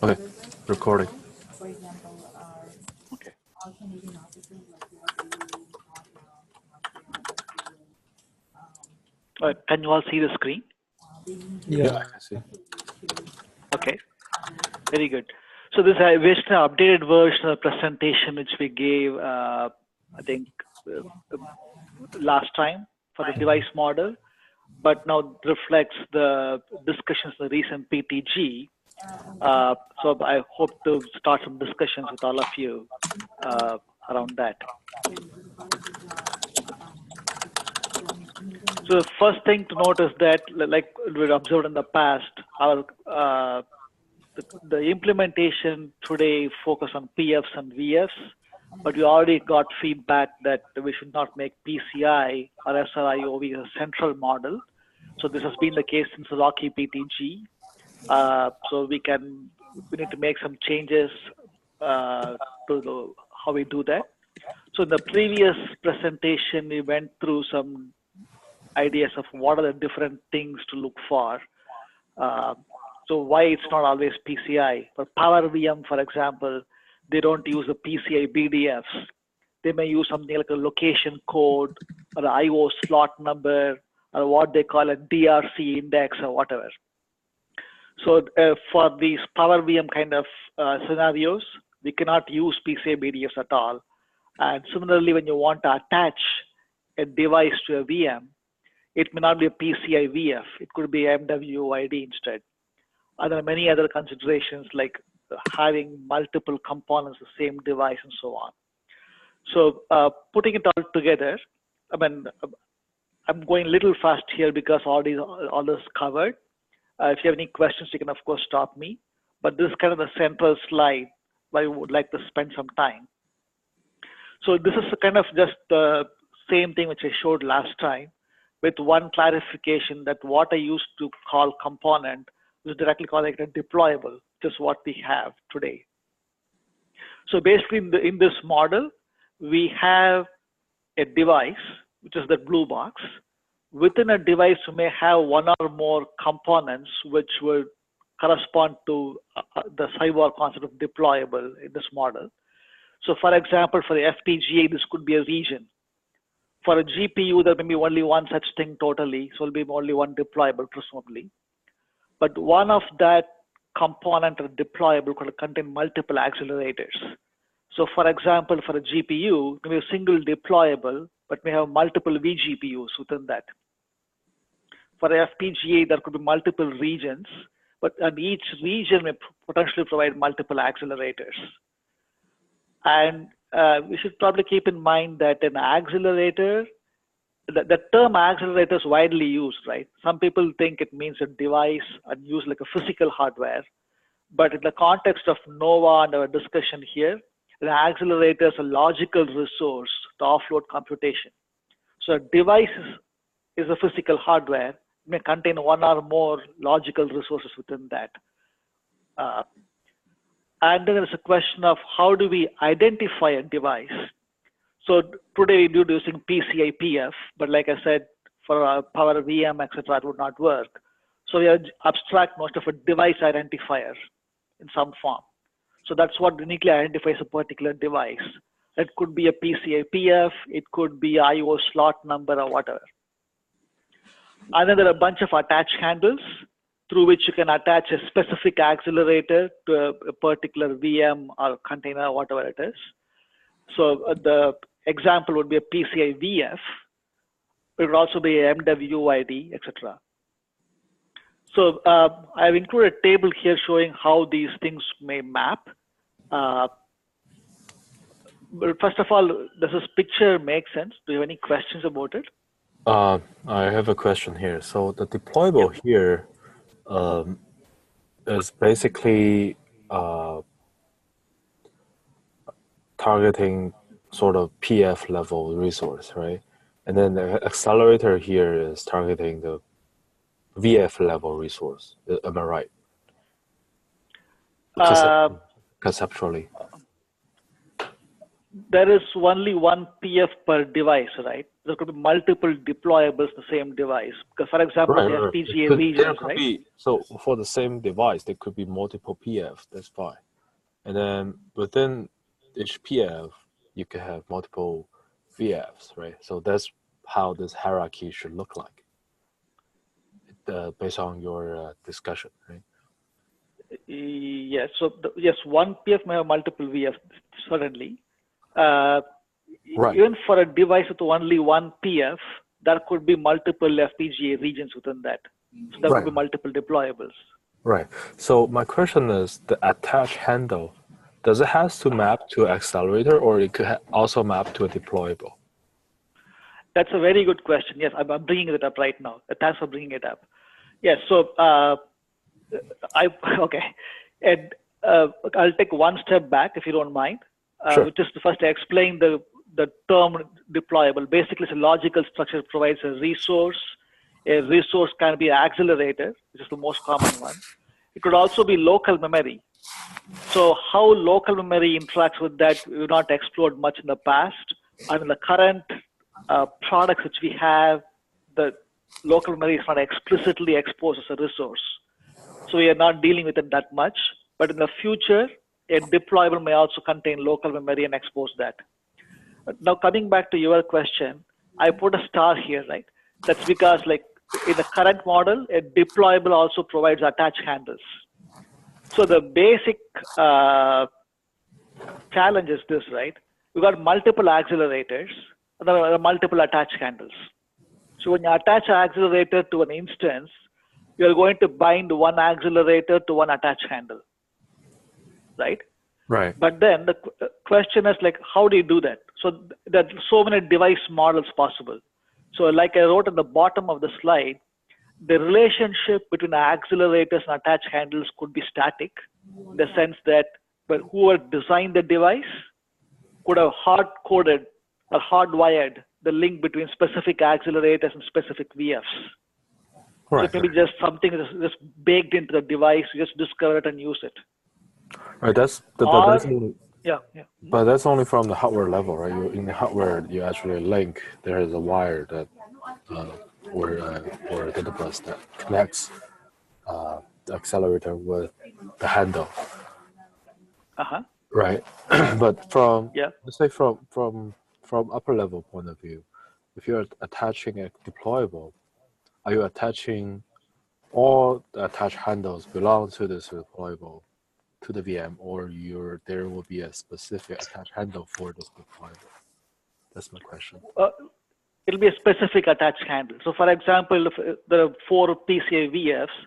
Okay, recording. Okay. Can you all see the screen? Yeah, I see. Okay, very good. So this I wish the updated version of the presentation which we gave, I think, uh, last time for the device model, but now reflects the discussions in the recent PTG. So I hope to start some discussions with all of you around that. So the first thing to note is that, like we observed in the past, our the implementation today focus on PFs and VFs, but we already got feedback that we should not make PCI or SRIOV a central model. So this has been the case since the Rocky PTG. So we need to make some changes to how we do that. So in the previous presentation, we went through some ideas of what are the different things to look for. So why it's not always PCI. For Power VM, for example, they don't use the PCI BDFs. They may use something like a location code or an IO slot number or what they call a DRC index or whatever. So for these Power VM kind of scenarios, we cannot use PCI BDFs at all. And similarly, when you want to attach a device to a VM, it may not be a PCI VF. It could be MWID instead. And there are many other considerations like having multiple components of the same device and so on. So putting it all together, I mean, I'm going a little fast here because all this covered. If you have any questions, you can of course stop me. But this is kind of the central slide where I would like to spend some time. So this is kind of just the same thing which I showed last time, with one clarification that what I used to call component is directly called like a deployable, which is what we have today. So basically in this model, we have a device, which is the blue box. Within a device, we may have one or more components which would correspond to the Cyborg concept of deployable in this model. So for example, for the FPGA, this could be a region. For a GPU, there may be only one such thing totally, so it will be only one deployable, presumably. But one of that component or deployable could contain multiple accelerators. So for example, for a GPU, it may be a single deployable, but may have multiple vGPUs within that. For a FPGA, there could be multiple regions, and each region may potentially provide multiple accelerators. And we should probably keep in mind that an accelerator, the term accelerator is widely used, right? Some people think it means a device and use like a physical hardware. But in the context of NOVA and our discussion here, an accelerator is a logical resource to offload computation. So a device is a physical hardware. It may contain one or more logical resources within that. And then there's a question of how do we identify a device? So today we do using PCI PF, but like I said, for Power VM, etc., it would not work. So we abstract most of a device identifier in some form. So that's what uniquely identifies a particular device. It could be a PCI PF, it could be IO slot number or whatever. And then there are a bunch of attach handles through which you can attach a specific accelerator to a particular VM or container, whatever it is. So the example would be a PCI VF. It would also be a MWID, etc. So I've included a table here showing how these things may map. But first of all, does this picture make sense? Do you have any questions about it? I have a question here. So the deployable here is basically targeting sort of PF level resource, right? And then the accelerator here is targeting the VF level resource. Am I right? Conceptually. There is only one PF per device, right? there could be multiple deployables in the same device. Because, for example, Right, the right. FPGA There regions, could right? be, so for the same device, there could be multiple PF. That's fine. And then within each PF, you can have multiple VFs, right? So that's how this hierarchy should look like, based on your discussion, right? Yes. So yes, one PF may have multiple VFs, certainly. Uh, Right, Even for a device with only one PF, there could be multiple FPGA regions within that. So there could right, be multiple deployables. right. So my question is, the attach handle, does it has to map to accelerator, or it could also map to a deployable? That's a very good question. Yes, I'm bringing it up right now. Thanks for bringing it up. Yes. So okay, and I'll take one step back if you don't mind, Sure. which is to first explain the term deployable. Basically, it's a logical structure that provides a resource. A resource can be an accelerator, which is the most common one. It could also be local memory. So how local memory interacts with that, we've not explored much in the past. And in the current products which we have, the local memory is not explicitly exposed as a resource. So we are not dealing with it that much. But in the future, a deployable may also contain local memory and expose that. Now, coming back to your question, I put a star here, right? That's because, like, in the current model, a deployable also provides attach handles. So the basic challenge is this, right? We got multiple accelerators, and there are multiple attach handles. So when you attach an accelerator to an instance, you're going to bind one accelerator to one attach handle, right? Right. But then the question is, like, how do you do that? So there are so many device models possible. So like I wrote at the bottom of the slide, the relationship between accelerators and attach handles could be static, in the sense that whoever designed the device could have hard-coded or hardwired the link between specific accelerators and specific VFs. Right. So maybe just something that's just baked into the device, you just discover it and use it. Right. That's only, Yeah. but that's only from the hardware level, right? In the hardware, you actually link. There is a wire that, or a data bus that connects the accelerator with the handle. Right. But let's say from upper level point of view, if you're attaching a deployable, are you attaching all the attached handles belong to this deployable to the VM, or there will be a specific attached handle for this deployable? That's my question. It'll be a specific attached handle. So for example, if there are 4 PCI VFs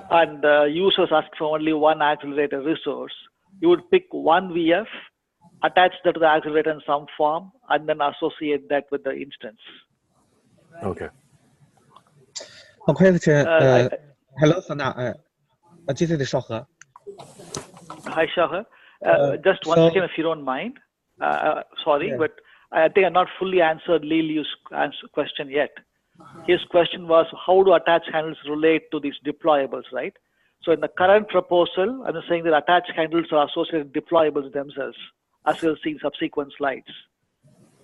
and users ask for only one accelerator resource, you would pick one VF, attach that to the accelerator in some form, and then associate that with the instance. Okay. A question. Hello, Sundar. This is Shahar. Hi, Shahar. Just one second, if you don't mind. Sorry, yeah. But I think I've not fully answered Liliu's question yet. His question was, how do attach handles relate to these deployables, right? So in the current proposal, I'm saying that attach handles are associated with deployables themselves, as we'll see in subsequent slides.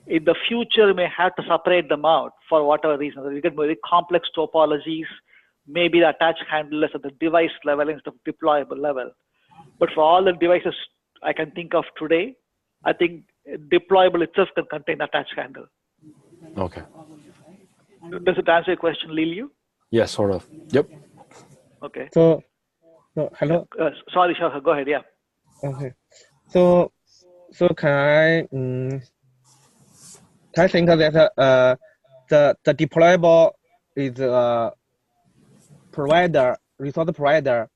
In the future, we may have to separate them out for whatever reason. We get very complex topologies. Maybe the attach handle is at the device level instead of deployable level. But for all the devices I can think of today, I think deployable itself can contain attach handle. Okay. Does it answer your question, Liliu? Yes, sort of. Yep. Okay. So hello. Sorry, Shahar. Go ahead. Yeah. Okay. So can I think that the deployable is a provider, resource provider.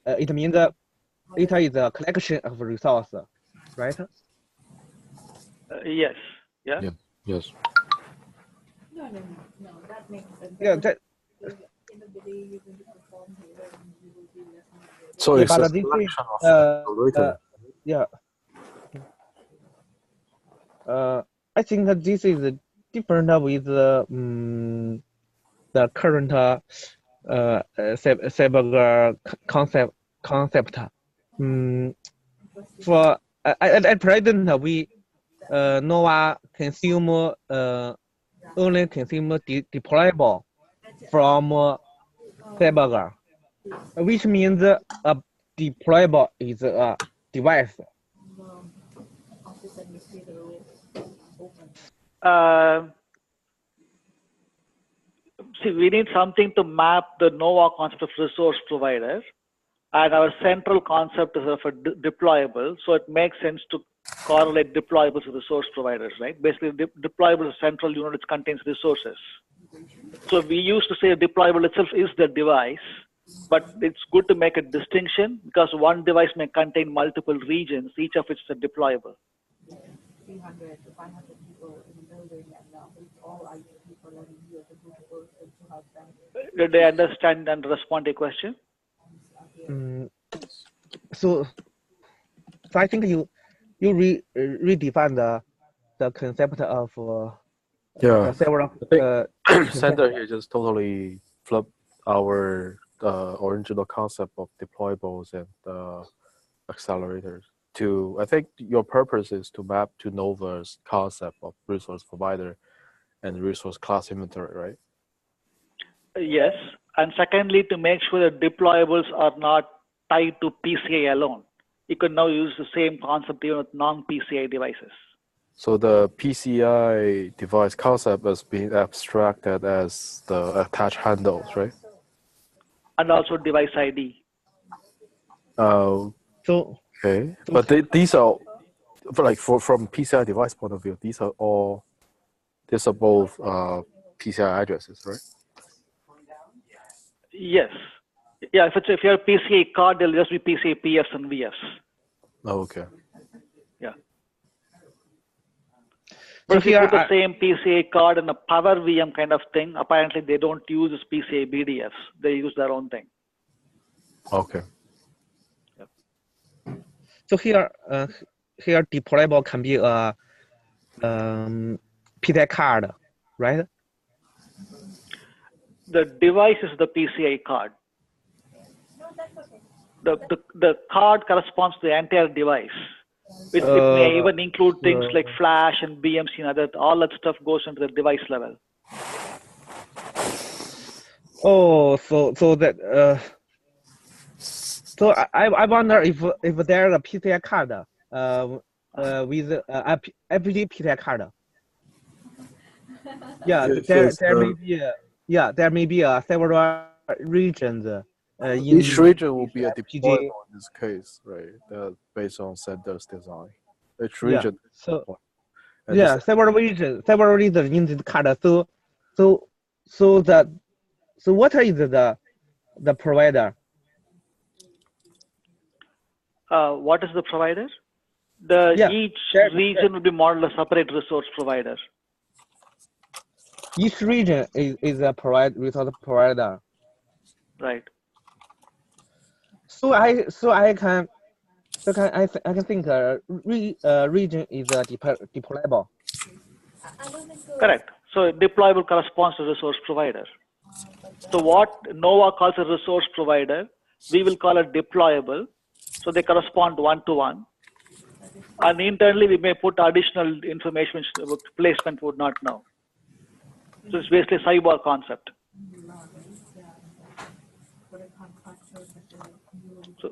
It means it is a collection of resource, right? Yes. Yeah. Yeah. Yes. No, that makes sense. Yeah. That, so it's a collection of yeah. I think that this is different with the current cyber concept. For at present, we NOVA consume only consume deployable from Cyborg, which means a deployable is a device. Office administrator open. See, we need something to map the NOVA concept of resource provider, and our central concept is of a deployable, so it makes sense to correlate deployables with resource providers, right? Basically, deployable is a central unit which contains resources. So we used to say a deployable itself is the device, but it's good to make a distinction because one device may contain multiple regions, each of which is a deployable. 300 to 500 people in the building, and it's all IT people and you as a group of person to help them. Did they understand and respond to your question? So I think you redefine the concept of Yeah, the several Sundar here just totally flipped our original concept of deployables and accelerators to, I think your purpose is to map to Nova's concept of resource provider and resource class inventory, right? Yes, and secondly, to make sure that deployables are not tied to PCI alone. You can now use the same concept even with non-PCI devices. So the PCI device concept is being abstracted as the attached handles, right? And also device ID. Okay, but these are from PCI device point of view, these are both PCI addresses, right? Yes. Yeah, if you're a PCI card, there'll just be PCI PFs and VFs. Oh, okay. Yeah. But if you put the same PCI card in a power VM kind of thing, apparently they don't use this PCI BDFs. They use their own thing. Okay. Yep. So here deployable can be a PCI card, right? The device is the PCI card. No, that's okay. The card corresponds to the entire device. It may even include things like flash and BMC and other, all that stuff goes into the device level. Oh, so I wonder if there's a PCI card with FPG PCI card. Yeah, there may be several regions. Each region will be a deployable in this case, right? Based on Sundar's design. Each region. Yeah, several regions in this card. So what is the provider? What is the provider? Each region will be modeled as a separate resource provider. Each region is a resource provider. Right. So I can think region is deployable. Correct. So deployable corresponds to resource provider. So what NOVA calls a resource provider, we will call it deployable. So they correspond one-to-one. And internally, we may put additional information which placement would not know. So it's basically a cyborg concept. So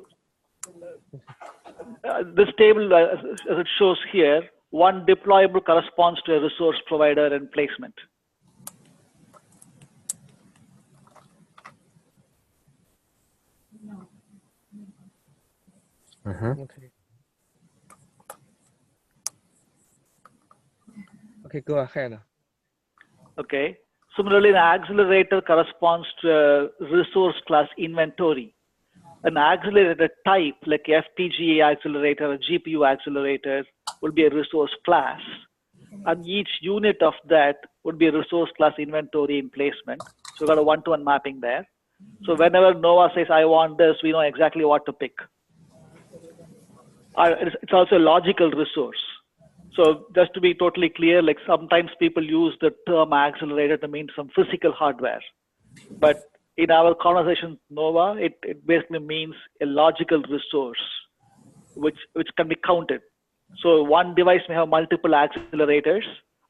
this table, as it shows here, one deployable corresponds to a resource provider and placement. Okay, go ahead. Okay. Similarly, an accelerator corresponds to a resource class inventory. An accelerator type like FPGA accelerator or GPU accelerator will be a resource class. And each unit of that would be a resource class inventory in placement. So we've got a one-to-one mapping there. So whenever NOVA says, I want this, we know exactly what to pick. It's also a logical resource. So just to be totally clear, like sometimes people use the term accelerator to mean some physical hardware. But in our conversation, NOVA, it basically means a logical resource, which can be counted. So one device may have multiple accelerators,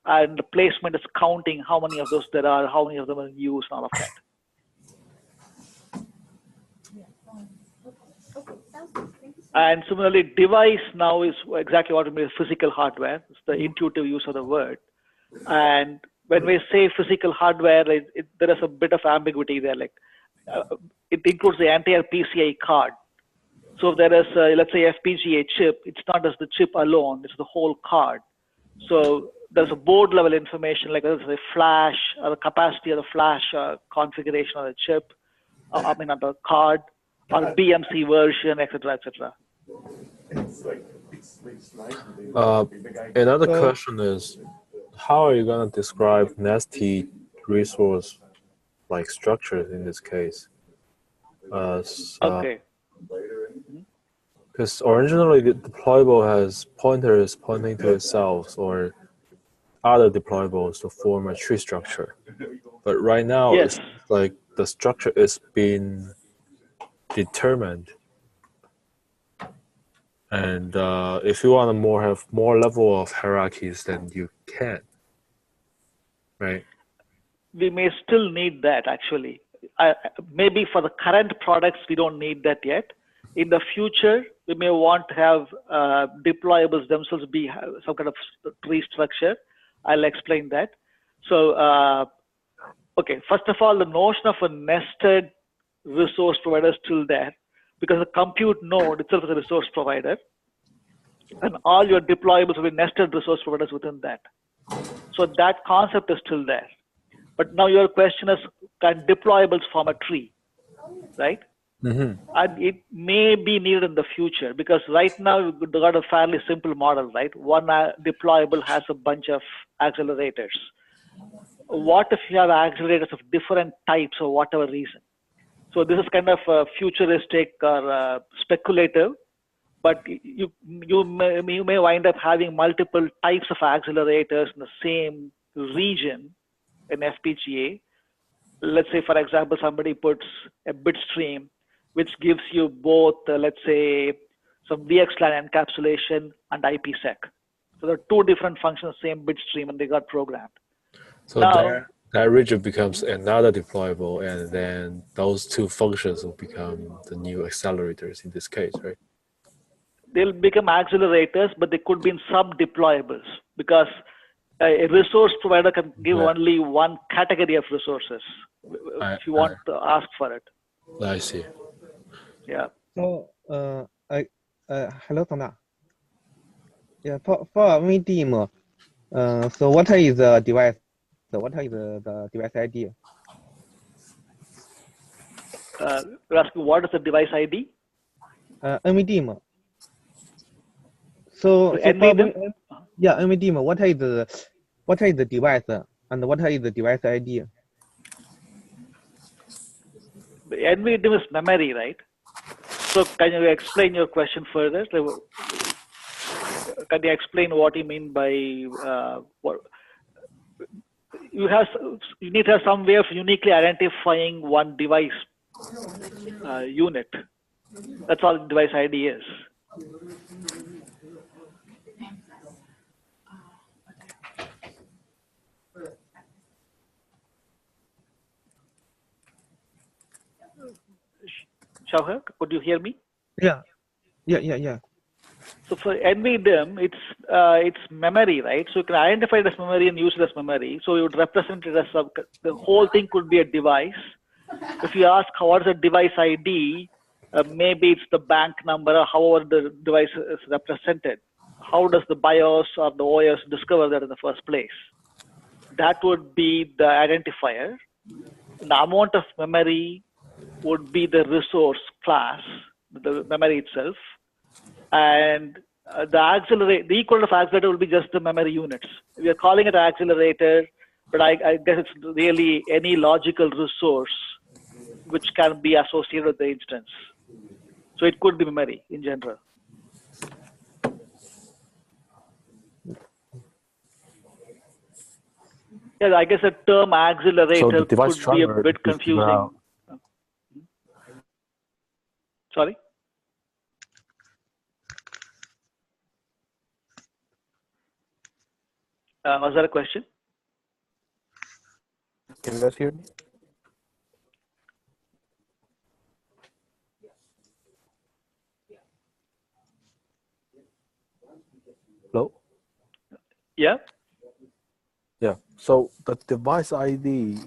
and the placement is counting how many of those there are, how many of them are used, and all of that. And similarly, device now is exactly what it means, physical hardware. It's the intuitive use of the word. And when we say physical hardware, there is a bit of ambiguity there. Like it includes the entire PCI card. So if there is, let's say, FPGA chip, it's not just the chip alone, it's the whole card. So there's a board level information, like there's a flash, or the capacity of the flash configuration of the chip, on the card, or BMC version, etc., etc. Another question is, how are you going to describe nasty resource like structures in this case? Okay. Because originally the deployable has pointers pointing to itself or other deployables to form a tree structure. But right now, yes, it's like the structure is being determined. And if you want to have more level of hierarchies, then you can, right? We may still need that actually. Maybe for the current products, we don't need that yet. In the future, we may want to have deployables themselves be some kind of tree structure. I'll explain that. So, okay, first of all, the notion of a nested resource provider is still there because the compute node itself is a resource provider. And all your deployables will be nested resource providers within that. So that concept is still there. But now your question is, can deployables form a tree, right? Mm-hmm. And it may be needed in the future because right now we've got a fairly simple model, right? One deployable has a bunch of accelerators. What if you have accelerators of different types for whatever reason? So this is kind of futuristic or speculative, but you may wind up having multiple types of accelerators in the same region in FPGA. Let's say, for example, somebody puts a bit stream, which gives you both, let's say, some VXLAN encapsulation and IPsec. So there are two different functions, same bit stream, and they got programmed. So now, that region becomes another deployable, and then those two functions will become the new accelerators in this case, right? They'll become accelerators, but they could be in sub-deployables because a resource provider can give only one category of resources if you want to ask for it. I see. Yeah. So, hello, Sundar. Yeah, for MVDIM, so what is the device? So what is the device ID? You're asking what is the device ID? MVDIM. So NVDIM? Yeah, MVDIM. What is the device and what is the device ID? The NVDIM is memory, right? So can you explain your question further? Can you explain what you mean by what? You need to have some way of uniquely identifying one device unit. That's all device ID is. Shauhar, could you hear me? Yeah. So for NVDIM, it's memory, right? So you can identify it as memory and use it as memory. So you would represent it as the whole thing could be a device. If you ask what is a device ID, maybe it's the bank number or however the device is represented. How does the BIOS or the OS discover that in the first place? That would be the identifier. The amount of memory would be the resource class, the memory itself. And the equivalent of accelerator will be just the memory units. We are calling it accelerator, but I guess it's really any logical resource which can be associated with the instance. So it could be memory in general. Yeah, I guess the term accelerator could be a bit confusing. Sorry? Was that a question? Can you guys hear me? Hello? Yeah. Yeah. So the device ID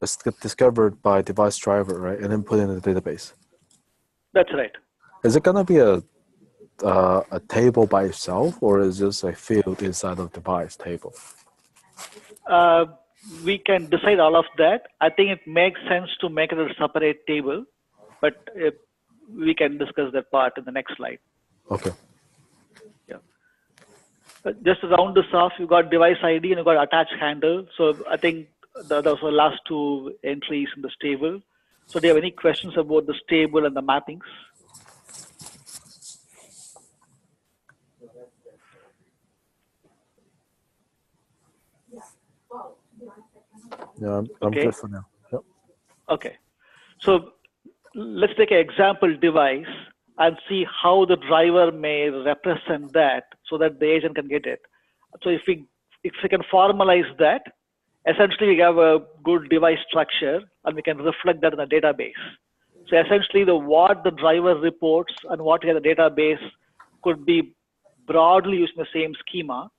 is discovered by device driver, right? And then put in the database. That's right. Is it gonna be a table by itself, or is this a field inside of device table? We can decide all of that. I think it makes sense to make it a separate table, but we can discuss that part in the next slide. Okay. Yeah. Just to round this off, you got device ID and you got attached handle. So I think those were the last two entries in this table. So do you have any questions about this table and the mappings? Yeah, I'm good for now. Yep. Okay. So let's take an example device and see how the driver may represent that so that the agent can get it. So if we can formalize that, essentially we have a good device structure and we can reflect that in the database. So essentially what the driver reports and what we have in the database could be broadly using the same schema,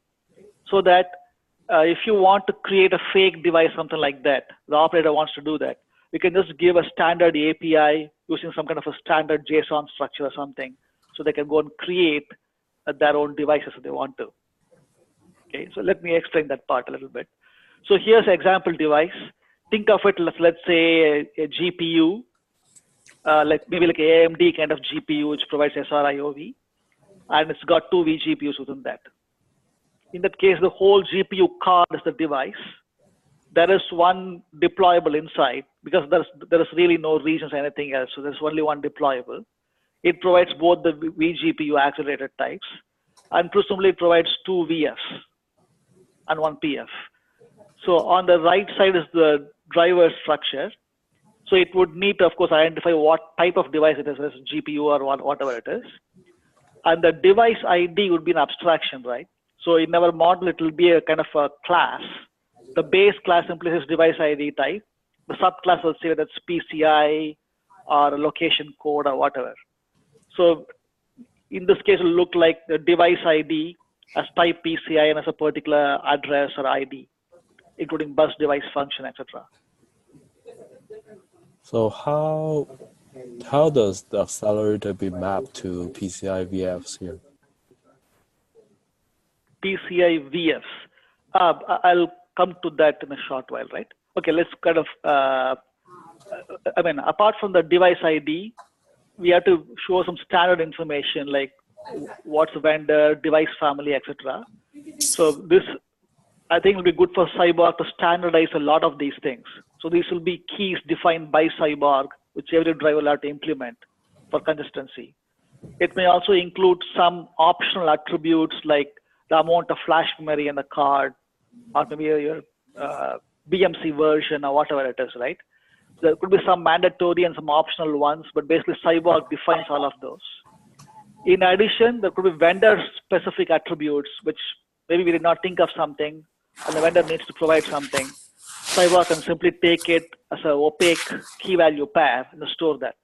so that if you want to create a fake device, something like that, the operator wants to do that, we can just give a standard API using some kind of a standard JSON structure or something, so they can go and create their own devices if they want to. Okay, so let me explain that part a little bit. So here's an example device. Think of it, let's say a GPU, maybe like an AMD kind of GPU, which provides SRIOV, and it's got 2 vGPUs within that. In that case, the whole GPU card is the device. There is one deployable inside, because there is really no regions or anything else. So there's only one deployable. It provides both the vGPU accelerated types, and presumably it provides 2 VFs and 1 PF. So on the right side is the driver structure. So it would need to, of course, identify what type of device it is, whether it's GPU or whatever it is. And the device ID would be an abstraction, right? So in our model, it will be a kind of a class. The base class implies device ID type. The subclass will say that's PCI or a location code or whatever. So in this case, it will look like the device ID as type PCI and as a particular address or ID, including bus device function, etc. So how does the accelerator be mapped to PCI VFs here? PCI VFs. I'll come to that in a short while, right? Okay, let's kind of, apart from the device ID, we have to show some standard information like what's the vendor, device family, etc. So this, I think, will be good for Cyborg to standardize a lot of these things. So these will be keys defined by Cyborg, which every driver will have to implement for consistency. It may also include some optional attributes like the amount of flash memory in the card, or maybe your BMC version or whatever it is, right? There could be some mandatory and some optional ones, but basically Cyborg defines all of those. In addition, there could be vendor-specific attributes, which maybe we did not think of something, and the vendor needs to provide something. Cyborg can simply take it as an opaque key-value pair and store that.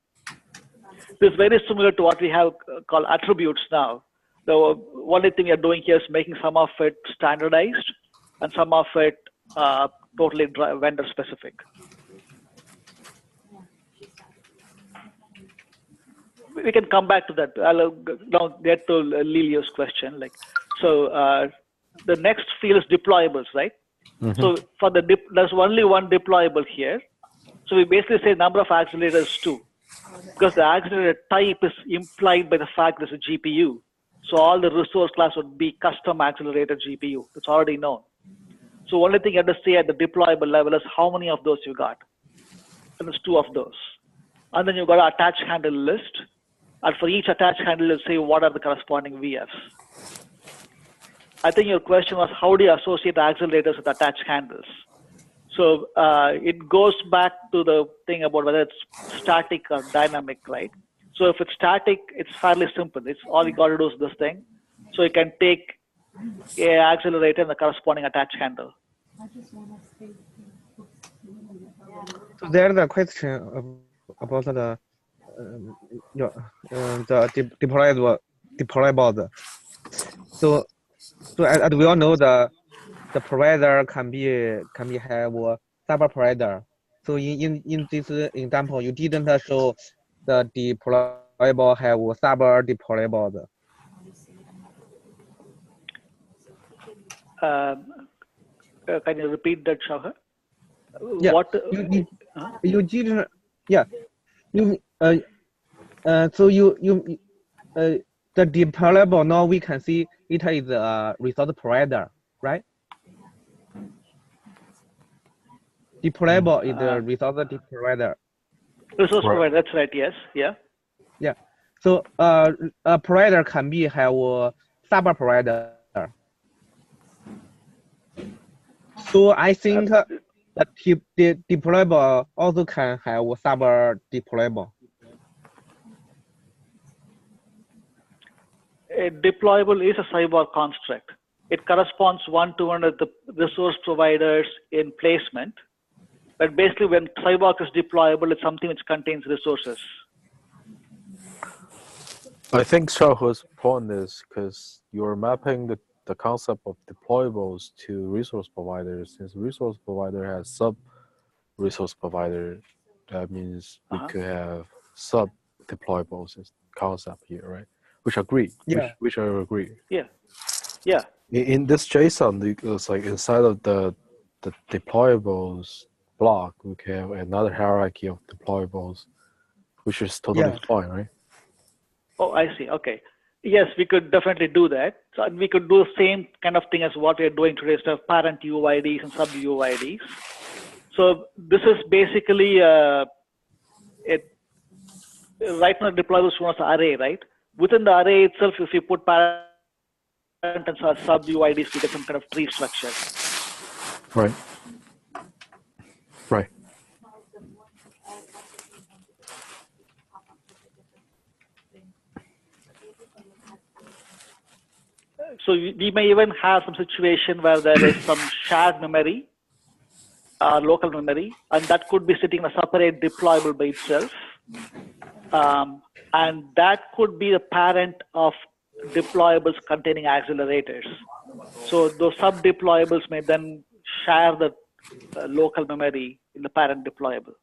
This is very similar to what we have called attributes now. The only thing we are doing here is making some of it standardized and some of it totally vendor-specific. We can come back to that. I'll now get to Lilio's question. The next field is deployables, right? Mm-hmm. So for there's only one deployable here. So we basically say number of accelerators 2, because the accelerator type is implied by the fact there's a GPU. So all the resource class would be custom accelerator GPU. It's already known. So only thing you have to say at the deployable level is how many of those you got. And it's 2 of those. And then you've got an attached handle list. And for each attached handle, you'll say what are the corresponding VFs. I think your question was how do you associate accelerators with attached handles? So it goes back to the thing about whether it's static or dynamic, right? So if it's static, it's fairly simple. It's all you got to do is this thing. So you can take accelerator and the corresponding attach handle. So there's a question about the deployable. So as we all know, the provider can be have a server provider. So in this example, you didn't show the deployable have a server deployable. Can you repeat that, Shahar? Yeah. What you didn't? Yeah. You so you the deployable, now we can see it is a resource provider, right? Deployable is the resource provider. Resource provider, that's right, yes. Yeah. Yeah. So a provider can be have a server provider. So I think that the deployable also can have a server deployable. A deployable is a Cyborg construct. It corresponds one-to-one with the resource providers in placement. But basically, when Cyborg is deployable, it's something which contains resources. I think Xiaohe's point is because you're mapping the concept of deployables to resource providers. Since resource provider has sub-resource provider, that means we could have sub-deployables as concept here, right? Which agree. Yeah. Which I agree. Yeah. Yeah. In this JSON, it's like inside of the deployables block, we can have another hierarchy of deployables, which is totally fine, right? Oh, I see. Okay. Yes, we could definitely do that. So we could do the same kind of thing as what we're doing today, so parent UIDs and sub UIDs. So this is basically right now deployable shown as an array, right? Within the array itself, if you put parent and sub UIDs, we get some kind of tree structure. Right. Right. So we may even have some situation where there is some shared memory, local memory, and that could be sitting in a separate deployable by itself. And that could be the parent of deployables containing accelerators. So those sub-deployables may then share the local memory in the parent deployable.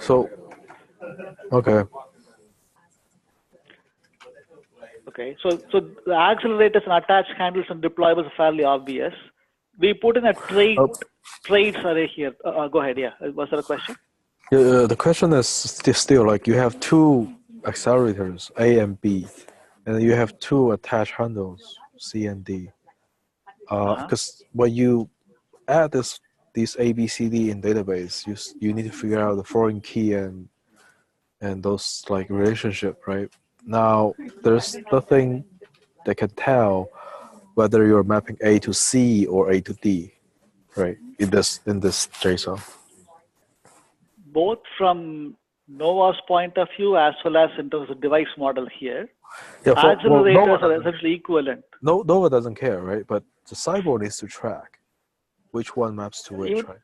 So, okay. Okay, so the accelerators and attached handles and deployables are fairly obvious. We put in a traits array here. Go ahead, yeah. Was there a question? Yeah, the question is still like you have two accelerators, A and B, and you have two attached handles, C and D. Because when you add these A, B, C, D in database, you need to figure out the foreign key and those like relationship, right? Now there's nothing that can tell whether you're mapping A to C or A to D, right? In this JSON. Both from Nova's point of view as well as in terms of device model here, accelerators are essentially equivalent. Nova doesn't care, right? But the Cyborg needs to track which one maps to which, right?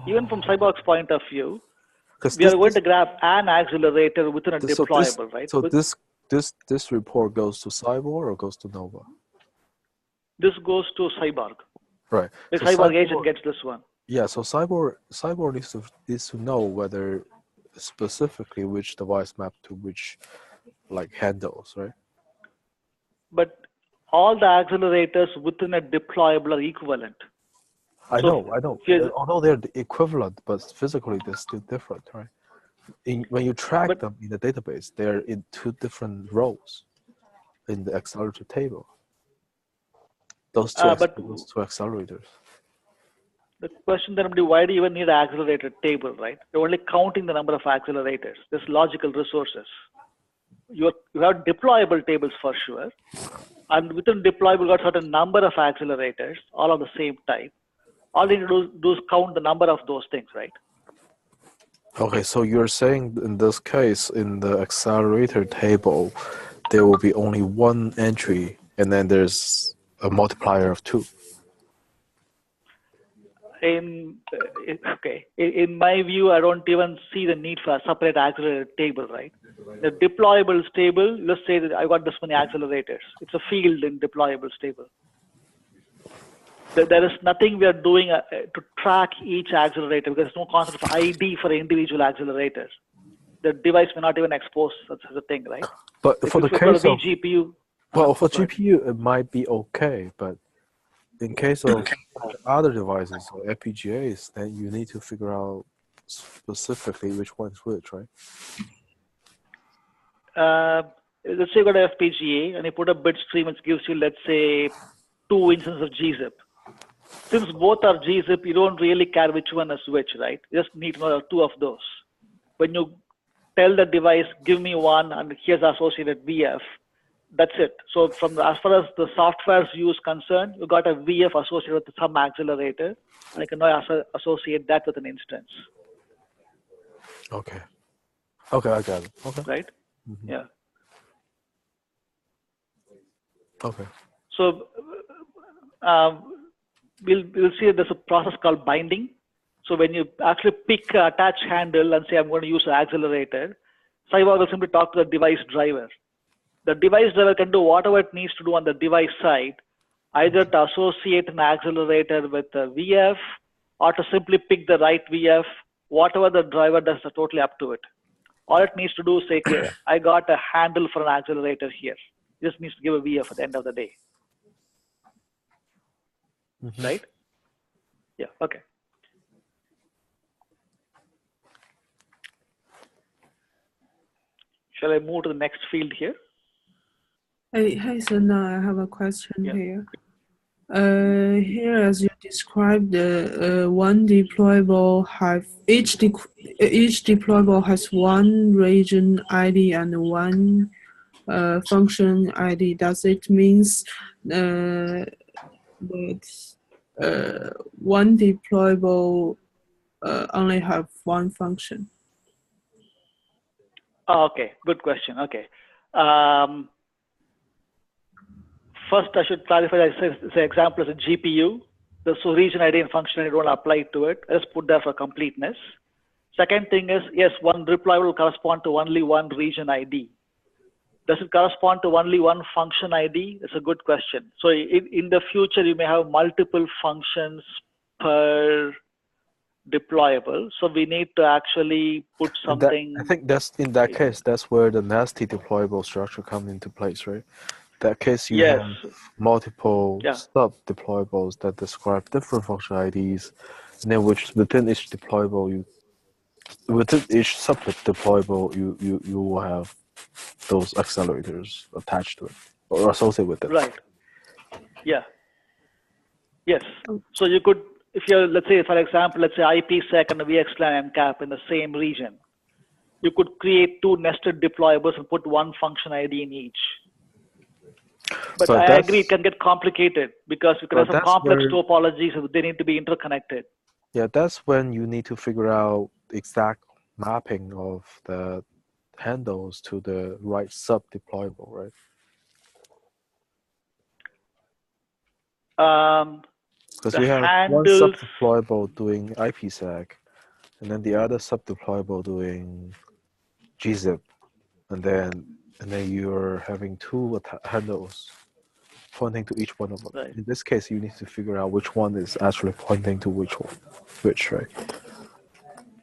Even from Cyborg's point of view, we are going to grab an accelerator within a deployable, right? So this report goes to Cyborg or goes to Nova? This goes to Cyborg. Right. The Cyborg agent gets this one. Yeah, so Cyborg needs to know whether specifically which device map to which like handles, right? But all the accelerators within a deployable are equivalent. I know. Although they're equivalent, but physically they're still different, right? When you track them in the database, they're in two different rows in the accelerator table. Those two accelerators. The question then would be, why do you even need an accelerator table, right? You're only counting the number of accelerators. There's logical resources. You have deployable tables for sure. And within deployable, you got certain number of accelerators, all of the same type. All you need to do is count the number of those things, right? Okay, so you're saying in this case, in the accelerator table, there will be only one entry, and then there's a multiplier of 2. In my view, I don't even see the need for a separate accelerator table, right? The deployables table, let's say that I got this many accelerators. It's a field in deployables table. There is nothing we are doing to track each accelerator because there's no concept of ID for individual accelerators. The device may not even expose such a thing, right? But if for the case of GPU, well, for GPU it might be okay, but in case of other devices or FPGAs, then you need to figure out specifically which one's which, right? Let's say you got an FPGA and you put a bit stream which gives you, let's say, 2 instances of gzip. Since both are gzip, you don't really care which one is which, right? You just need to know 2 of those. When you tell the device, give me one, and here's associated VF, that's it. So as far as the software's use concerned, you got a VF associated with some accelerator, and you can now associate that with an instance. Okay. Okay, I got it. Okay. Right? Mm-hmm. Yeah. Okay. So we'll see there's a process called binding. So when you actually pick a attach handle and say, I'm going to use an accelerator, Cyborg will simply talk to the device driver. The device driver can do whatever it needs to do on the device side, either to associate an accelerator with a VF or to simply pick the right VF. Whatever the driver does is totally up to it. All it needs to do is say, okay, I got a handle for an accelerator here. It just needs to give a VF at the end of the day. Mm-hmm. Right? Yeah, okay. Shall I move to the next field here? Hey, Sundar, I have a question here. Here, as you described, one deployable each deployable has one region ID and one function ID. Does it means that one deployable only have one function? Okay, good question. Okay. First, I should clarify that the example is a GPU. So region ID and function ID don't apply to it. I just put that for completeness. Second thing is, yes, one deployable will correspond to only one region ID. Does it correspond to only one function ID? It's a good question. So in the future, you may have multiple functions per deployable. So we need to actually put something. I think that's in that case, that's where the nasty deployable structure comes into place, right? That case, you have multiple sub-deployables that describe different function IDs, and then within each deployable, within each sub-deployable, you will have those accelerators attached to it or associated with it. Right. Yeah. Yes. So you could, if you're, let's say, for example, let's say IPsec and VXLAN NCAP in the same region, you could create 2 nested deployables and put one function ID in each. But I agree, it can get complicated because you can have some complex topologies and they need to be interconnected. Yeah, that's when you need to figure out exact mapping of the handles to the right sub-deployable, right? Because we have one sub-deployable doing IPsec, and then the other sub-deployable doing gzip, and then you're having 2 handles pointing to each one of them. Right. In this case, you need to figure out which one is actually pointing to which, right?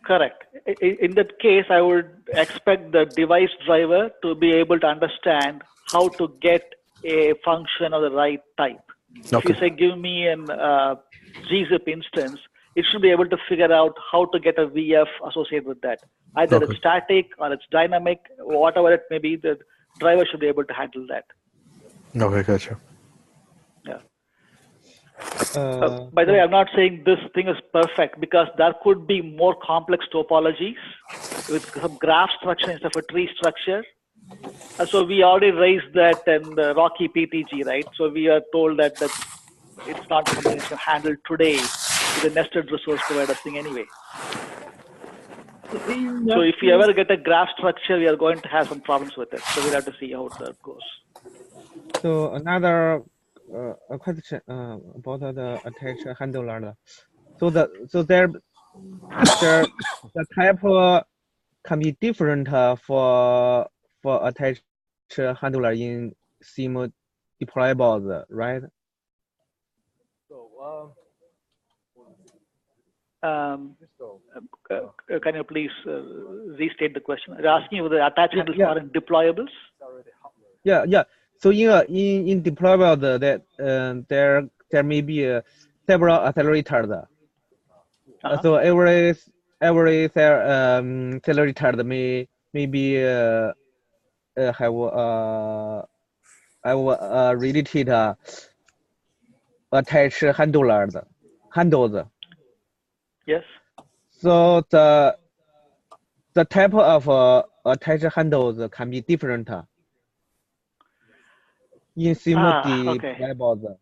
Correct. In that case, I would expect the device driver to be able to understand how to get a function of the right type. Okay. If you say, give me an gzip instance, it should be able to figure out how to get a VF associated with that. Either it's static or it's dynamic, whatever it may be, the driver should be able to handle that. Okay, gotcha. Yeah. By the way, I'm not saying this thing is perfect because there could be more complex topologies with some graph structure instead of a tree structure. So we already raised that in the Rocky PTG, right? So we are told that it's not something that's handled today with a nested resource provider thing anyway. So if you ever get a graph structure, we are going to have some problems with it. So we'll have to see how that goes. So another question about the attach handler. So the type can be different for attach handler in sim deployables, right? So can you please restate the question? You're asking whether the attach handles are in deployables? Yeah. So in deployables, that there may be several accelerators. So every accelerator may be have related attach handles. Yes. So the type of attach handles can be different in sim deployables.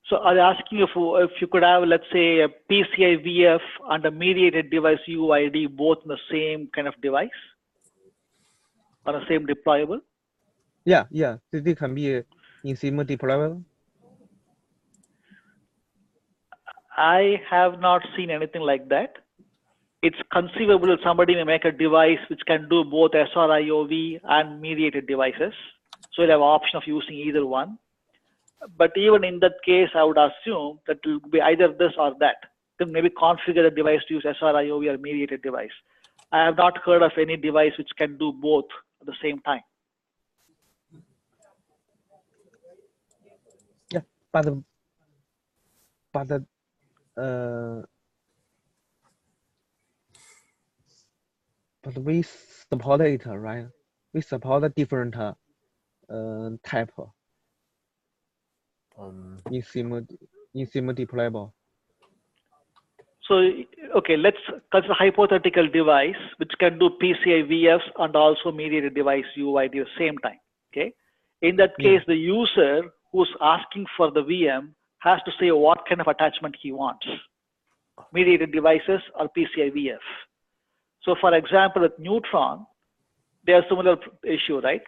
So are you asking if you could have, let's say, a PCI VF and a mediated device UID both in the same kind of device, on the same deployable? Yeah. They can be in sim deployable. I have not seen anything like that. It's conceivable that somebody may make a device which can do both SRIOV and mediated devices. So you'll have an option of using either one. But even in that case, I would assume that it will be either this or that. You can maybe configure the device to use SRIOV or mediated device. I have not heard of any device which can do both at the same time. Yeah, but we support it, right? We support a different type in sim deployable. So, okay, let's consider a hypothetical device which can do PCI VFs and also mediated device UID at the same time. Okay. In that case, the user who's asking for the VM has to say what kind of attachment he wants, mediated devices or PCI VF. So, for example, with Neutron, there's a similar issue, right?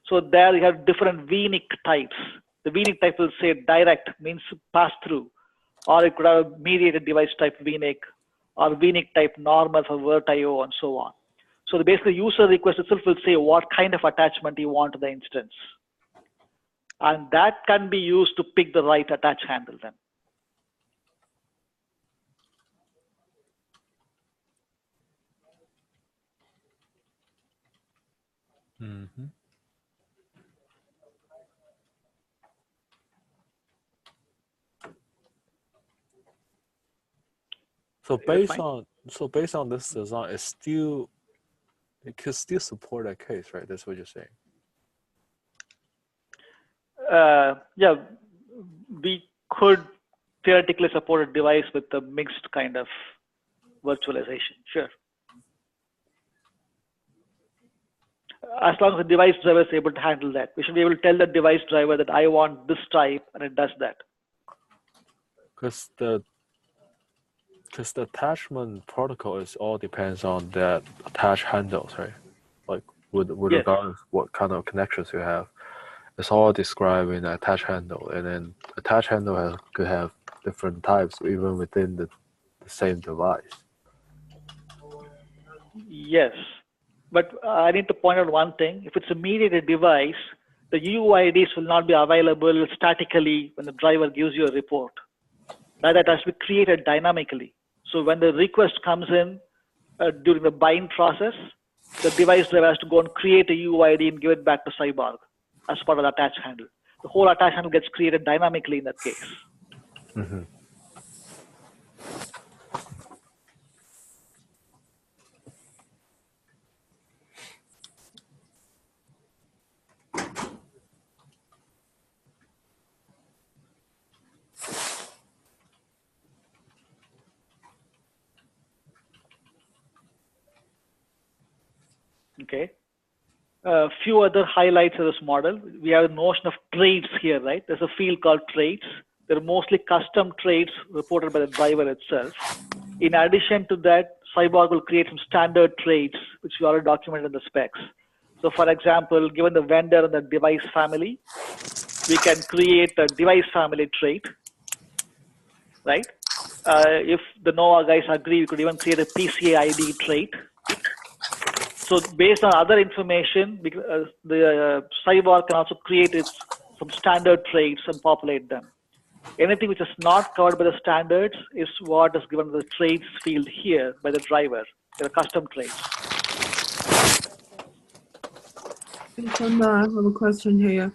So there you have different VNIC types. The VNIC type will say direct, means pass through, or it could have mediated device type VNIC, or VNIC type normal for VirtIO, and so on. So the basically user request itself will say what kind of attachment you want to the instance. And that can be used to pick the right attach handle then. Mm-hmm. So based on this design, it could still support that case, right? That's what you're saying. Yeah, we could theoretically support a device with a mixed kind of virtualization, sure. As long as the device driver is able to handle that. We should be able to tell the device driver that I want this type, and it does that. Because the attachment protocol is all depends on that attach handles, right? Like with regardless what kind of connections you have, it's all described in the attach handle, and then attach handle could have different types even within the same device. Yes, but I need to point out one thing. If it's a mediated device, the UIDs will not be available statically when the driver gives you a report. That has to be created dynamically. So when the request comes in during the bind process, the device driver has to go and create a UID and give it back to Cyborg as part of the attach handle. The whole attach handle gets created dynamically in that case. Mm-hmm. Okay. A few other highlights of this model. We have a notion of traits here, right? There's a field called traits. They're mostly custom traits reported by the driver itself. In addition to that, Cyborg will create some standard traits which we already documented in the specs. So for example, given the vendor and the device family, we can create a device family trait, right? If the NOAA guys agree, we could even create a PCA ID trait. So based on other information, the Cyborg can also create some standard traits and populate them. Anything which is not covered by the standards is what is given the traits field here by the driver, the custom traits. Sundar, I have a question here.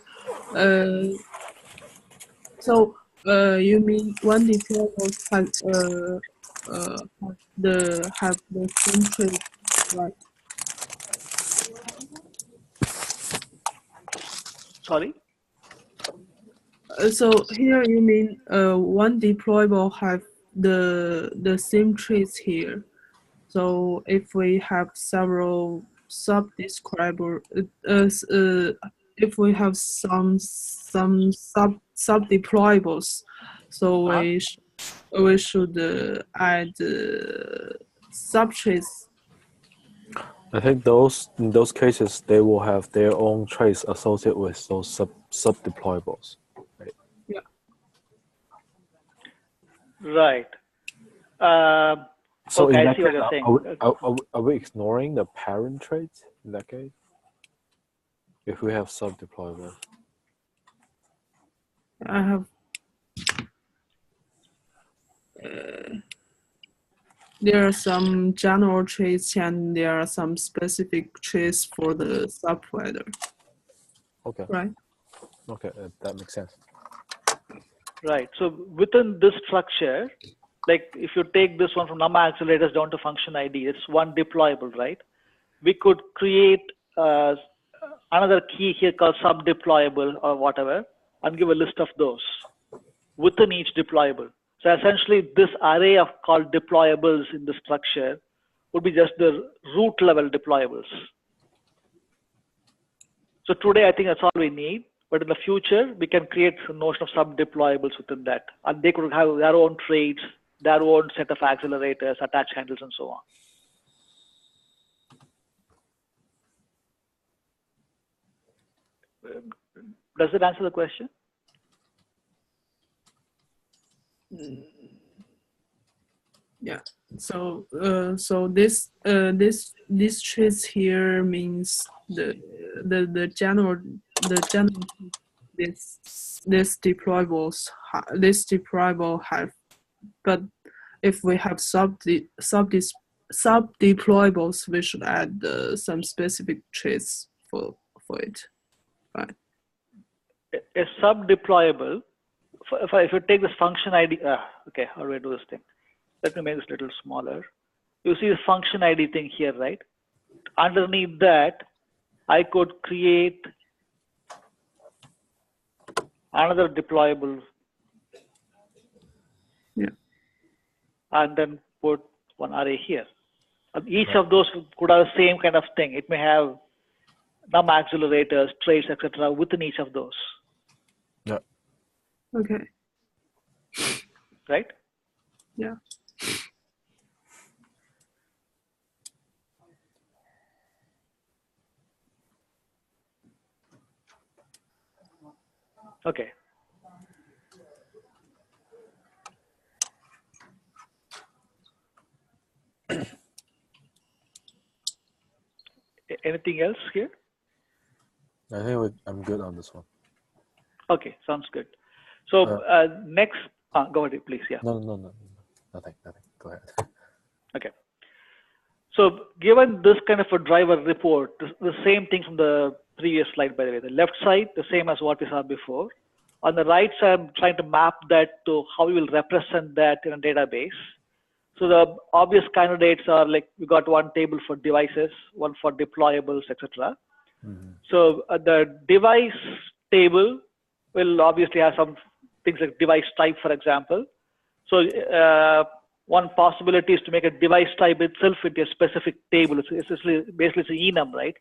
You mean one deployable have the same trait, right? Sorry. So here you mean one deployable have the same traits here. So if we have several sub-describer, if we have some sub-deployables, so we should add sub-traits. I think in those cases they will have their own traits associated with those sub deployables. Right. Yeah. Right. So okay, in I that see what case, you're saying. are we ignoring the parent traits in that case? If we have sub deployables. I have. There are some general traits and there are some specific traits for the subprovider. Okay. Right. Okay, that makes sense. Right. So within this structure, like if you take this one from number accelerators down to function ID, it's one deployable, right? We could create another key here called sub deployable or whatever, and give a list of those within each deployable. So essentially, this array of called deployables in the structure would be just the root level deployables. So today, I think that's all we need. But in the future, we can create a notion of sub-deployables within that. And they could have their own traits, their own set of accelerators, attach handles, and so on. Does that answer the question? Yeah. So this traits here means the general this deployable have, but if we have sub deployables, we should add some specific traits for it, right? A sub deployable. If you take this function ID, okay, how do I do this thing? Let me make this a little smaller. You see the function ID thing here, right? Underneath that, I could create another deployable. Yeah. And then put one array here. And each of those could have the same kind of thing. It may have num accelerators, traits, etc. within each of those. Yeah. Okay. Right? Yeah. Okay. Anything else here? I think I'm good on this one. Okay, sounds good. So next, go ahead, please. Yeah. No, nothing. Go ahead. Okay. So given this kind of a driver report, the same thing from the previous slide, by the way, the left side, the same as what we saw before. On the right side, I'm trying to map that to how we will represent that in a database. So the obvious candidates are like, we got one table for devices, one for deployables, etc. Mm-hmm. So the device table will obviously have some things like device type, for example. So one possibility is to make a device type itself into a specific table. It's basically it's an enum, right?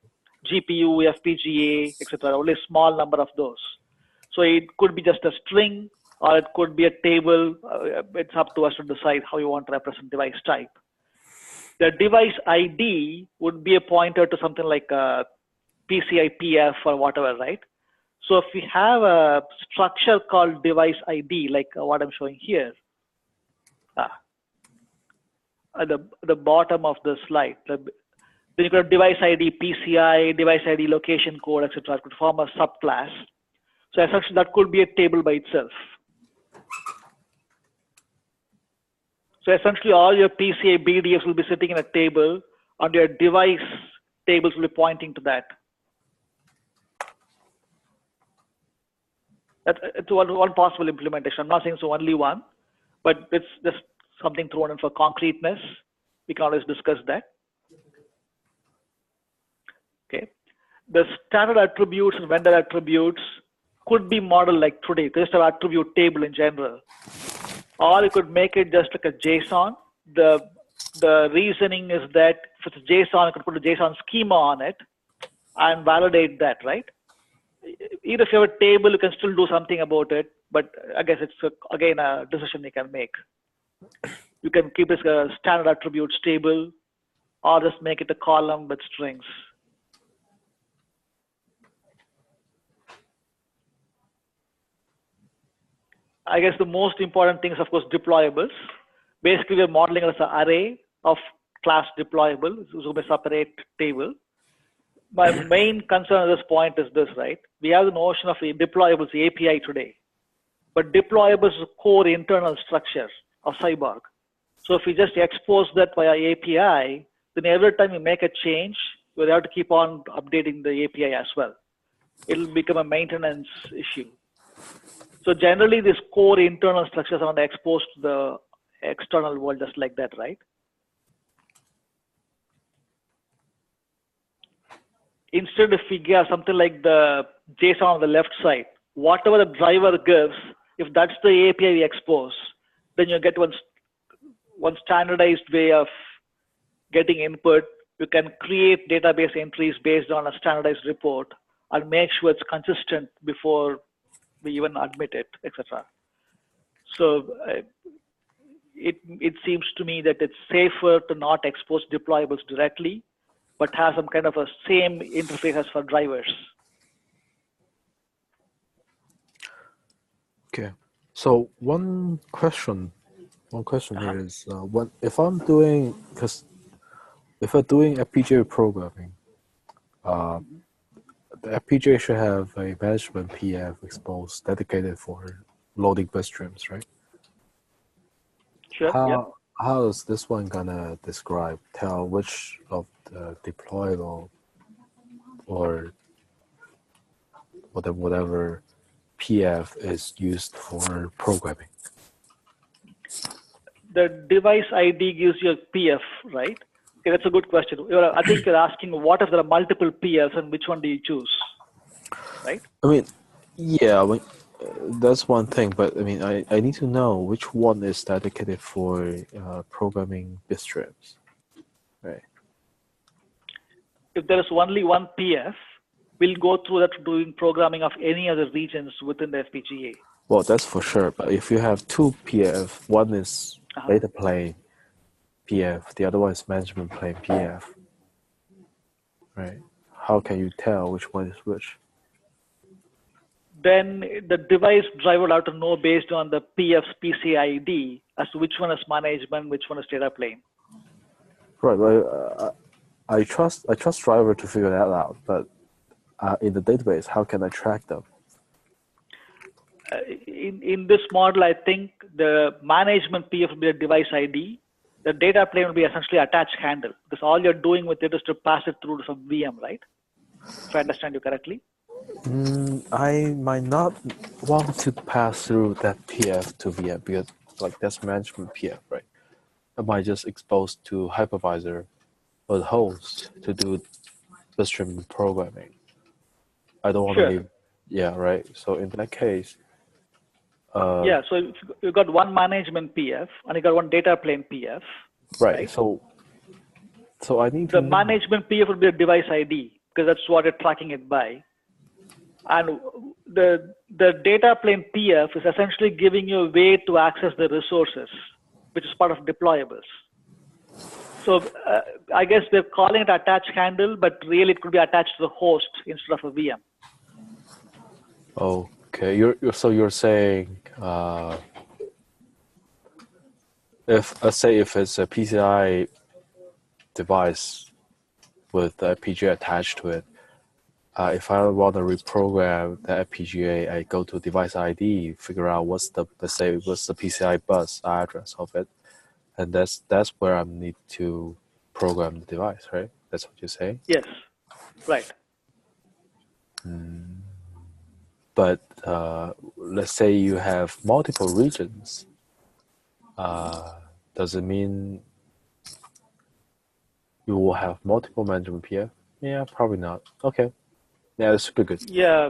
GPU, FPGA, etc. Only a small number of those. So it could be just a string, or it could be a table. It's up to us to decide how you want to represent device type. The device ID would be a pointer to something like a PCI PF or whatever, right? So if we have a structure called device ID, like what I'm showing here, at the bottom of the slide, then you got device ID PCI, device ID location code, etc. It could form a subclass. So essentially, that could be a table by itself. So essentially, all your PCI BDFs will be sitting in a table, and your device tables will be pointing to that. It's one possible implementation. I'm not saying it's only one, but it's just something thrown in for concreteness. We can always discuss that. Okay. The standard attributes and vendor attributes could be modeled like today, just an attribute table in general. Or you could make it just like a JSON. The reasoning is that if it's JSON, you could put a JSON schema on it and validate that, right? Either if you have a table, you can still do something about it, but I guess it's again a decision you can make. You can keep this a standard attributes table, or just make it a column with strings. I guess the most important thing is, of course, deployables. Basically, we're modeling it as an array of class deployable. This is a separate table. My main concern at this point is this, right? We have the notion of deployables API today, but deployables is a core internal structure of Cyborg. So if we just expose that via API, then every time we make a change, we'll have to keep on updating the API as well. It'll become a maintenance issue. So generally, these core internal structures are not exposed to the external world just like that, right? Instead, if we get something like the JSON on the left side, whatever the driver gives, if that's the API we expose, then you get one standardized way of getting input. You can create database entries based on a standardized report and make sure it's consistent before we even admit it, etc. So it seems to me that it's safer to not expose deployables directly, but have some kind of a same interface as for drivers. Okay, so one question here is if I'm doing FPGA programming, the FPGA should have a management PF exposed dedicated for loading bit streams, right? Sure. How is this one gonna tell which of the deployable or whatever PF is used for programming? The device ID gives you a PF, right? Okay, that's a good question. I think you're asking what if there are multiple PFs and which one do you choose, right? I mean, yeah, that's one thing, but I mean, I need to know which one is dedicated for programming bit streams, right? If there is only one PF, we'll go through that doing programming of any other regions within the FPGA. Well, that's for sure. But if you have two PF, one is data plane PF, the other one is management plane PF, right? How can you tell which one is which? Then the device driver will have to know based on the PF's PCID as to which one is management, which one is data plane. Right, but I trust driver to figure that out. But in the database, how can I track them? In this model, I think the management PF will be a device ID. The data plane will be essentially attached handle, because all you're doing with it is to pass it through to some VM, right? If I understand you correctly. I might not want to pass through that PF to VM because that's management PF, right? I might just expose to hypervisor or the host to do bit stream programming. I don't want to leave. Yeah, right. So in that case. So you got one management PF and you got one data plane PF. Right. So I need to. The management PF will be a device ID because that's what you're tracking it by. And the data plane PF is essentially giving you a way to access the resources, which is part of deployables. So I guess we're calling it attach handle, but really it could be attached to the host instead of a VM. Okay, you're saying let's say if it's a PCI device with the FPGA attached to it, if I want to reprogram the FPGA, I go to device ID, figure out what's the PCI bus address of it, and that's where I need to program the device, right? That's what you're saying? Yes, right. But let's say you have multiple regions. Does it mean you will have multiple management PF? Yeah, probably not. Okay. Yeah, that's super good. Yeah,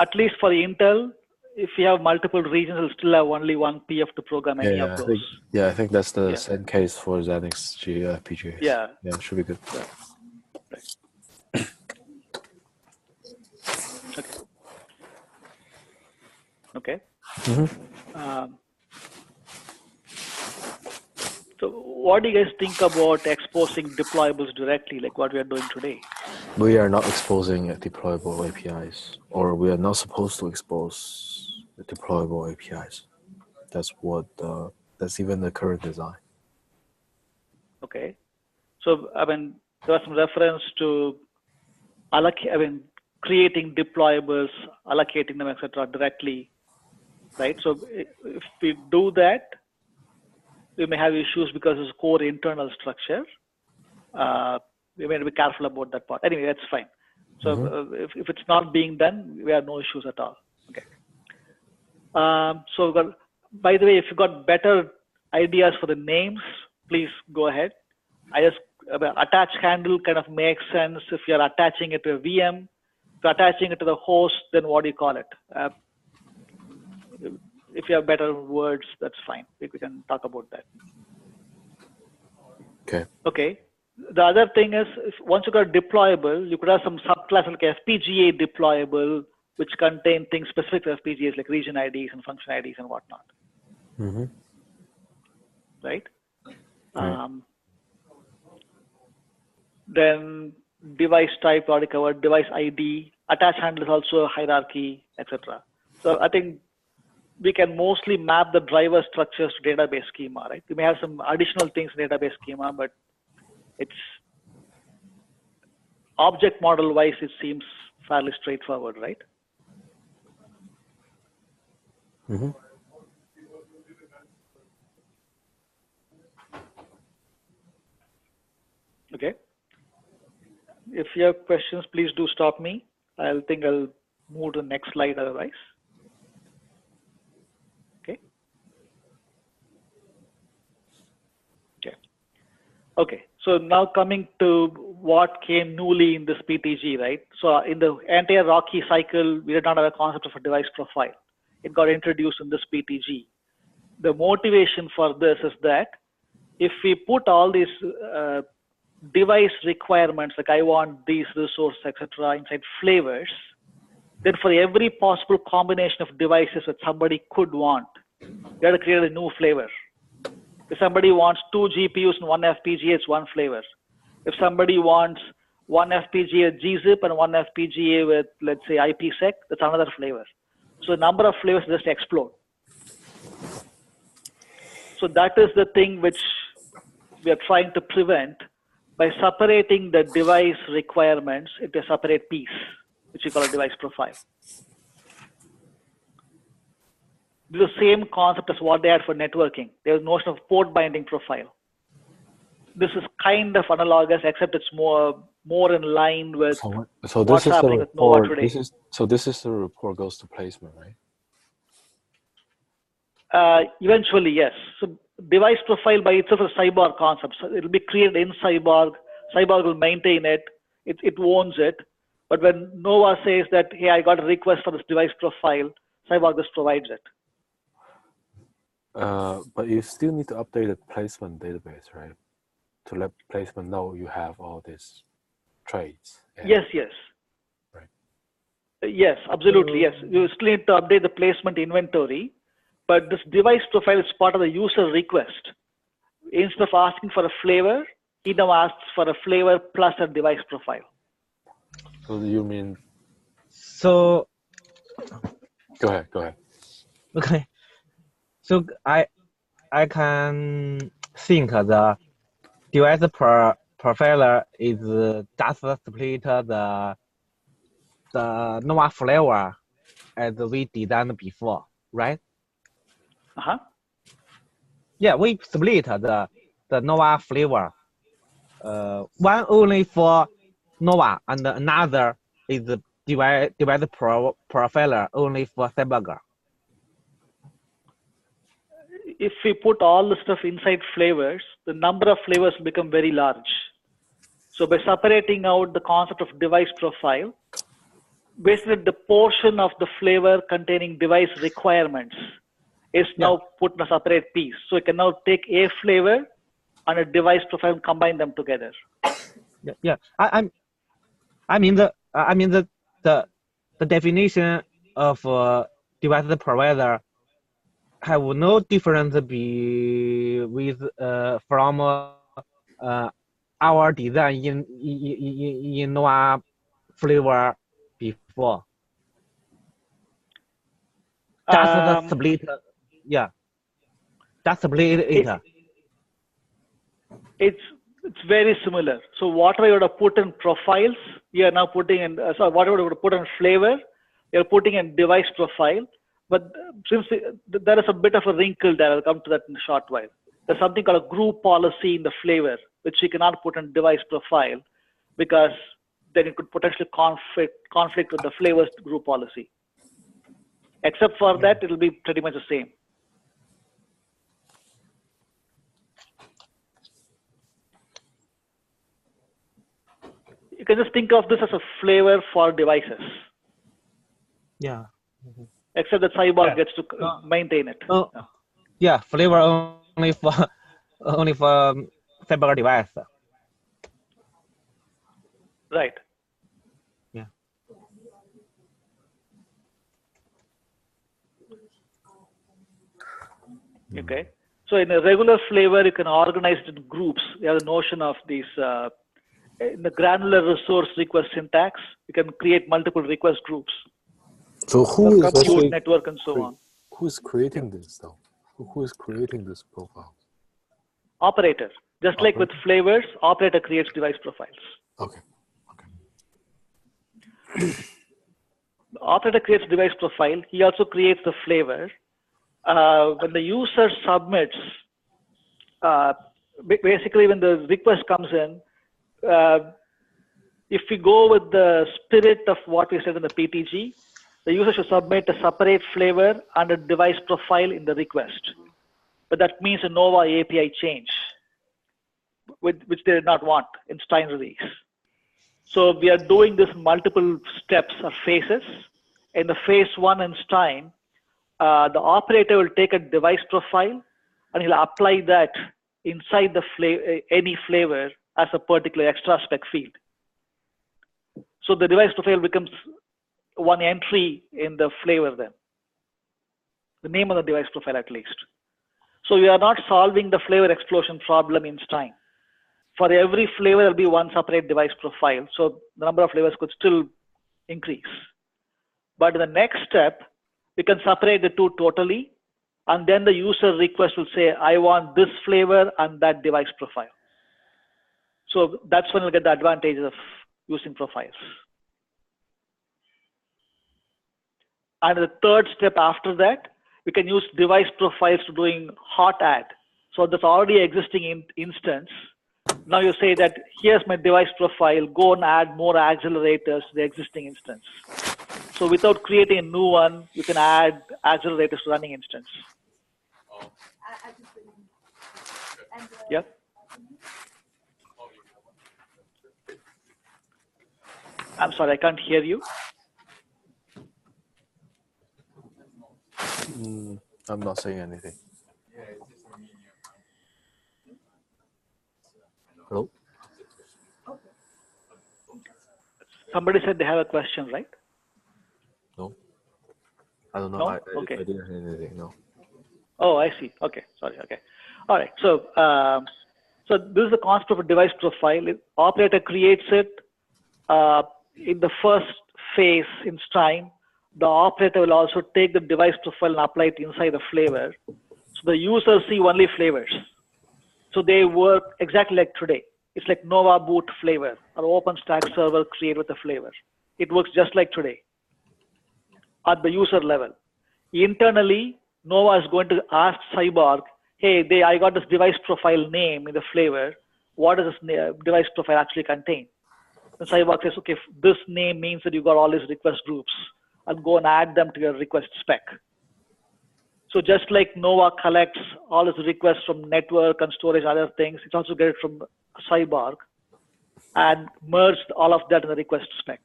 at least for the Intel, if you have multiple regions, you'll still have only one PF to program any of those. I think that's the same case for Xenix FPGAs. Yeah. Yeah, it should be good. Yeah. Right. Okay. So what do you guys think about exposing deployables directly, like what we are doing today? We are not exposing deployable APIs, or we are not supposed to expose deployable APIs. That's that's even the current design. Okay. So, I mean, there was some reference to creating deployables, allocating them, etc., directly, right? So if we do that, we may have issues because it's core internal structure. We may be careful about that part. Anyway, that's fine. So if it's not being done, we have no issues at all. Okay. So by the way, if you've got better ideas for the names, please go ahead. Attach handle kind of makes sense if you're attaching it to a VM. If you're attaching it to the host, then what do you call it? If you have better words, that's fine. We can talk about that. Okay. Okay. The other thing is, once you got deployable, you could have some subclass like FPGA deployable, which contain things specific to FPGAs like region IDs and function IDs and whatnot. Right? Then device type already covered, device ID, attach handle is also a hierarchy, etc. So I think we can mostly map the driver structures to database schema, right? We may have some additional things in database schema, but it's object model wise, it seems fairly straightforward, right? Okay. If you have questions, please do stop me. I'll move to the next slide otherwise. Okay, so now coming to what came newly in this PTG, right? So in the entire Rocky cycle, we did not have a concept of a device profile. It got introduced in this PTG. The motivation for this is that if we put all these device requirements, like I want these resources, etc., inside flavors, then for every possible combination of devices that somebody could want, you have to create a new flavor. If somebody wants 2 GPUs and 1 FPGA, it's one flavor. If somebody wants 1 FPGA gzip and 1 FPGA with, let's say, IPsec, that's another flavor. So the number of flavors just explode. So that is the thing which we are trying to prevent by separating the device requirements into a separate piece, which we call a device profile. This is the same concept as what they had for networking. There's notion of port binding profile. This is kind of analogous, except it's more in line with what's happening with Nova today. This is the report goes to placement, right? Eventually, yes. So device profile by itself is a Cyborg concept. So it will be created in Cyborg. Cyborg will maintain it. It owns it. But when Nova says that, hey, I got a request for this device profile, Cyborg just provides it. But you still need to update the placement database, right? To let placement know you have all these traits. Yes. Right. Yes, absolutely. Yes, you still need to update the placement inventory, but this device profile is part of the user request. instead of asking for a flavor, he now asks for a flavor plus a device profile. So you mean? So Go ahead. okay. So I can think the device profiler is just split the Nova flavor as we designed before, right? Yeah, we split the Nova flavor. One only for Nova and another is the device profiler only for Cyborg. If we put all the stuff inside flavors, the number of flavors become very large. So by separating out the concept of device profile, basically the portion of the flavor containing device requirements is now put in a separate piece. So you can now take a flavor and a device profile and combine them together. Yeah. I mean the definition of device provider have no difference from our design in Nova flavor before. Just the split, just split it. It's very similar. So whatever you would have put in profiles, you are now putting in. So whatever you would have put in flavor, you're putting in device profile. But since there is a bit of a wrinkle there, I'll come to that in a short while. There's something called a group policy in the flavor, which you cannot put in device profile because then it could potentially conflict with the flavors group policy. Except for that, it'll be pretty much the same. You can just think of this as a flavor for devices. Yeah. Except that Cyborg gets to maintain it. Yeah, flavor only for Cyborg device. Right. Yeah. Okay. So in a regular flavor, you can organize it in groups. You have the notion of these. In the granular resource request syntax, you can create multiple request groups. So who is actually network and so on? Who is creating this though? Who is creating this profile? Operator. Just like with flavors, operator creates device profiles. Okay. The operator creates device profile. He also creates the flavor. When the user submits, basically when the request comes in, if we go with the spirit of what we said in the PTG, the user should submit a separate flavor and a device profile in the request. But that means a Nova API change, which they did not want in Stein release. So we are doing this multiple steps or phases. In the phase 1 in Stein, the operator will take a device profile and he'll apply that inside the any flavor as a particular extra spec field. So the device profile becomes one entry in the flavor then. The name of the device profile at least. So we are not solving the flavor explosion problem in Stein. For every flavor, there will be one separate device profile. So the number of flavors could still increase. But in the next step, we can separate the two totally. And then the user request will say, I want this flavor and that device profile. So that's when we'll get the advantages of using profiles. And the third step after that, we can use device profiles to doing hot add. So that's already existing instance. Now you say that here's my device profile, go and add more accelerators to the existing instance. So without creating a new one, you can add accelerators to running instance. Yep. I'm sorry, I can't hear you. I'm not saying anything. Hello? Somebody said they have a question, right? No. I don't know. No? I Okay. didn't hear anything. No. Oh, I see. Okay. Sorry. Okay. All right. So this is the concept of a device profile. Operator creates it in the first phase in time. The operator will also take the device profile and apply it inside the flavor. So the user see only flavors. So they work exactly like today. It's like Nova boot flavor or OpenStack server create with a flavor. It works just like today at the user level. Internally, Nova is going to ask Cyborg, hey, I got this device profile name in the flavor. What does this device profile actually contain? And Cyborg says, okay, this name means that you got all these request groups, and go and add them to your request spec. So just like Nova collects all its requests from network and storage, other things, it's also get it from Cyborg and merge all of that in the request spec.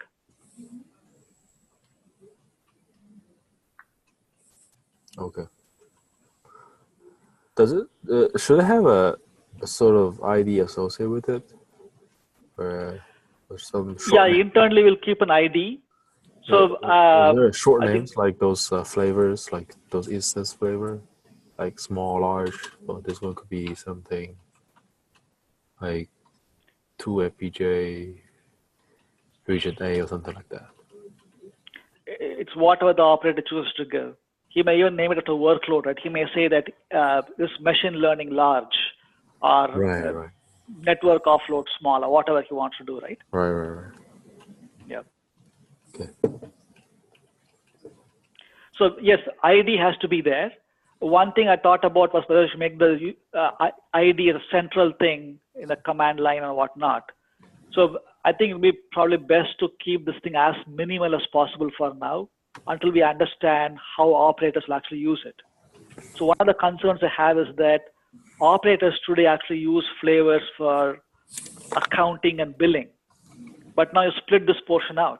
Okay. Does it should it have a sort of ID associated with it, or some short name? Internally we'll keep an ID. So is there short names like those flavors, like those instance flavor, like small, large? Or this one could be something like 2FPJ region A or something like that. It's whatever the operator chooses to give. He may even name it as a workload, right? He may say that this machine learning large or network offload small or whatever he wants to do, right? Right. Yeah. Okay. So yes, ID has to be there. One thing I thought about was whether to make the ID as a central thing in the command line or whatnot. So I think it would be probably best to keep this thing as minimal as possible for now until we understand how operators will actually use it. So one of the concerns I have is that operators today actually use flavors for accounting and billing, but now you split this portion out.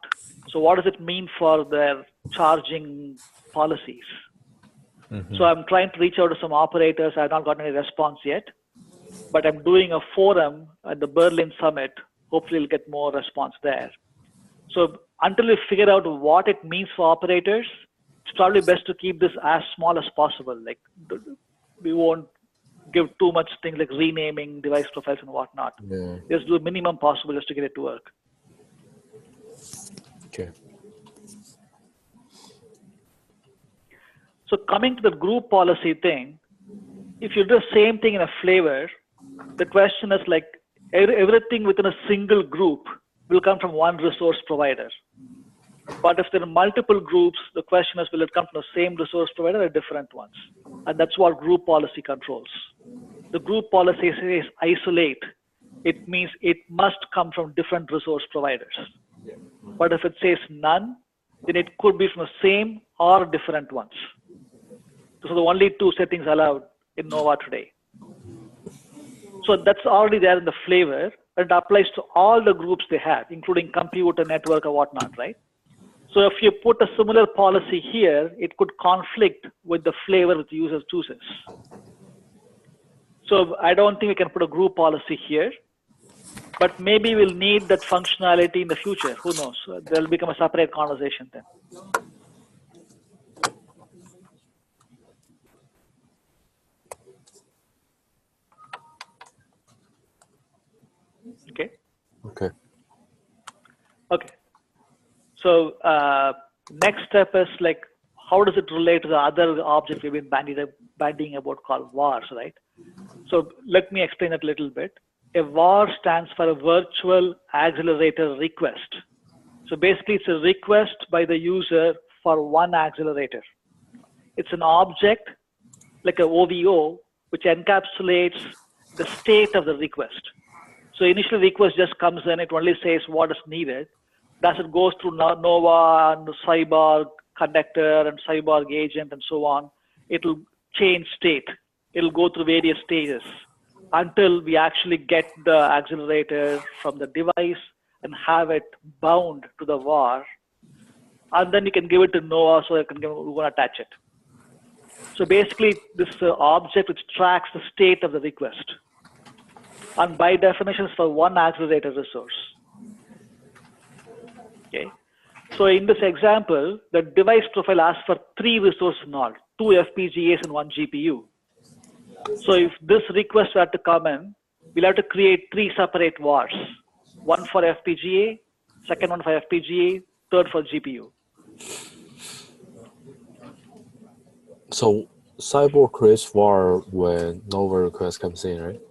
So what does it mean for their charging policies? Mm-hmm. So I'm trying to reach out to some operators. I've not gotten any response yet, but I'm doing a forum at the Berlin Summit. Hopefully we'll get more response there. So until we figure out what it means for operators, it's probably best to keep this as small as possible. Like we won't give too much things like renaming device profiles and whatnot. Yeah. Just do the minimum possible just to get it to work. Okay. So coming to the group policy thing, if you do the same thing in a flavor, the question is like everything within a single group will come from one resource provider. But if there are multiple groups, the question is, will it come from the same resource provider or different ones? And that's what group policy controls. The group policy says isolate. It means it must come from different resource providers. But if it says none, then it could be from the same or different ones. So the only two settings allowed in Nova today. So that's already there in the flavor, and it applies to all the groups they have, including computer, network, or whatnot, right? So if you put a similar policy here, it could conflict with the flavor that the user chooses. So I don't think we can put a group policy here, but maybe we'll need that functionality in the future. Who knows? There'll become a separate conversation then. Okay. So next step is like, how does it relate to the other object we've been bandying about called VARs, right? So let me explain it a little bit. A VAR stands for a virtual accelerator request. So basically it's a request by the user for one accelerator. It's an object like a OVO, which encapsulates the state of the request. So initial request just comes in, it only says what is needed. As it goes through Nova and the Cyborg conductor and Cyborg agent and so on, it'll change state. It'll go through various stages until we actually get the accelerator from the device and have it bound to the VAR. And then you can give it to Nova so we're going to attach it. So basically, this object which tracks the state of the request. And by definition, it's for one accelerator resource. Okay. So in this example, the device profile asks for 3 resources in all, 2 FPGAs and 1 GPU. So if this request were to come in, we'll have to create 3 separate vars. One for FPGA, second one for FPGA, third for GPU. So Cyborg creates var when Nova request comes in, right?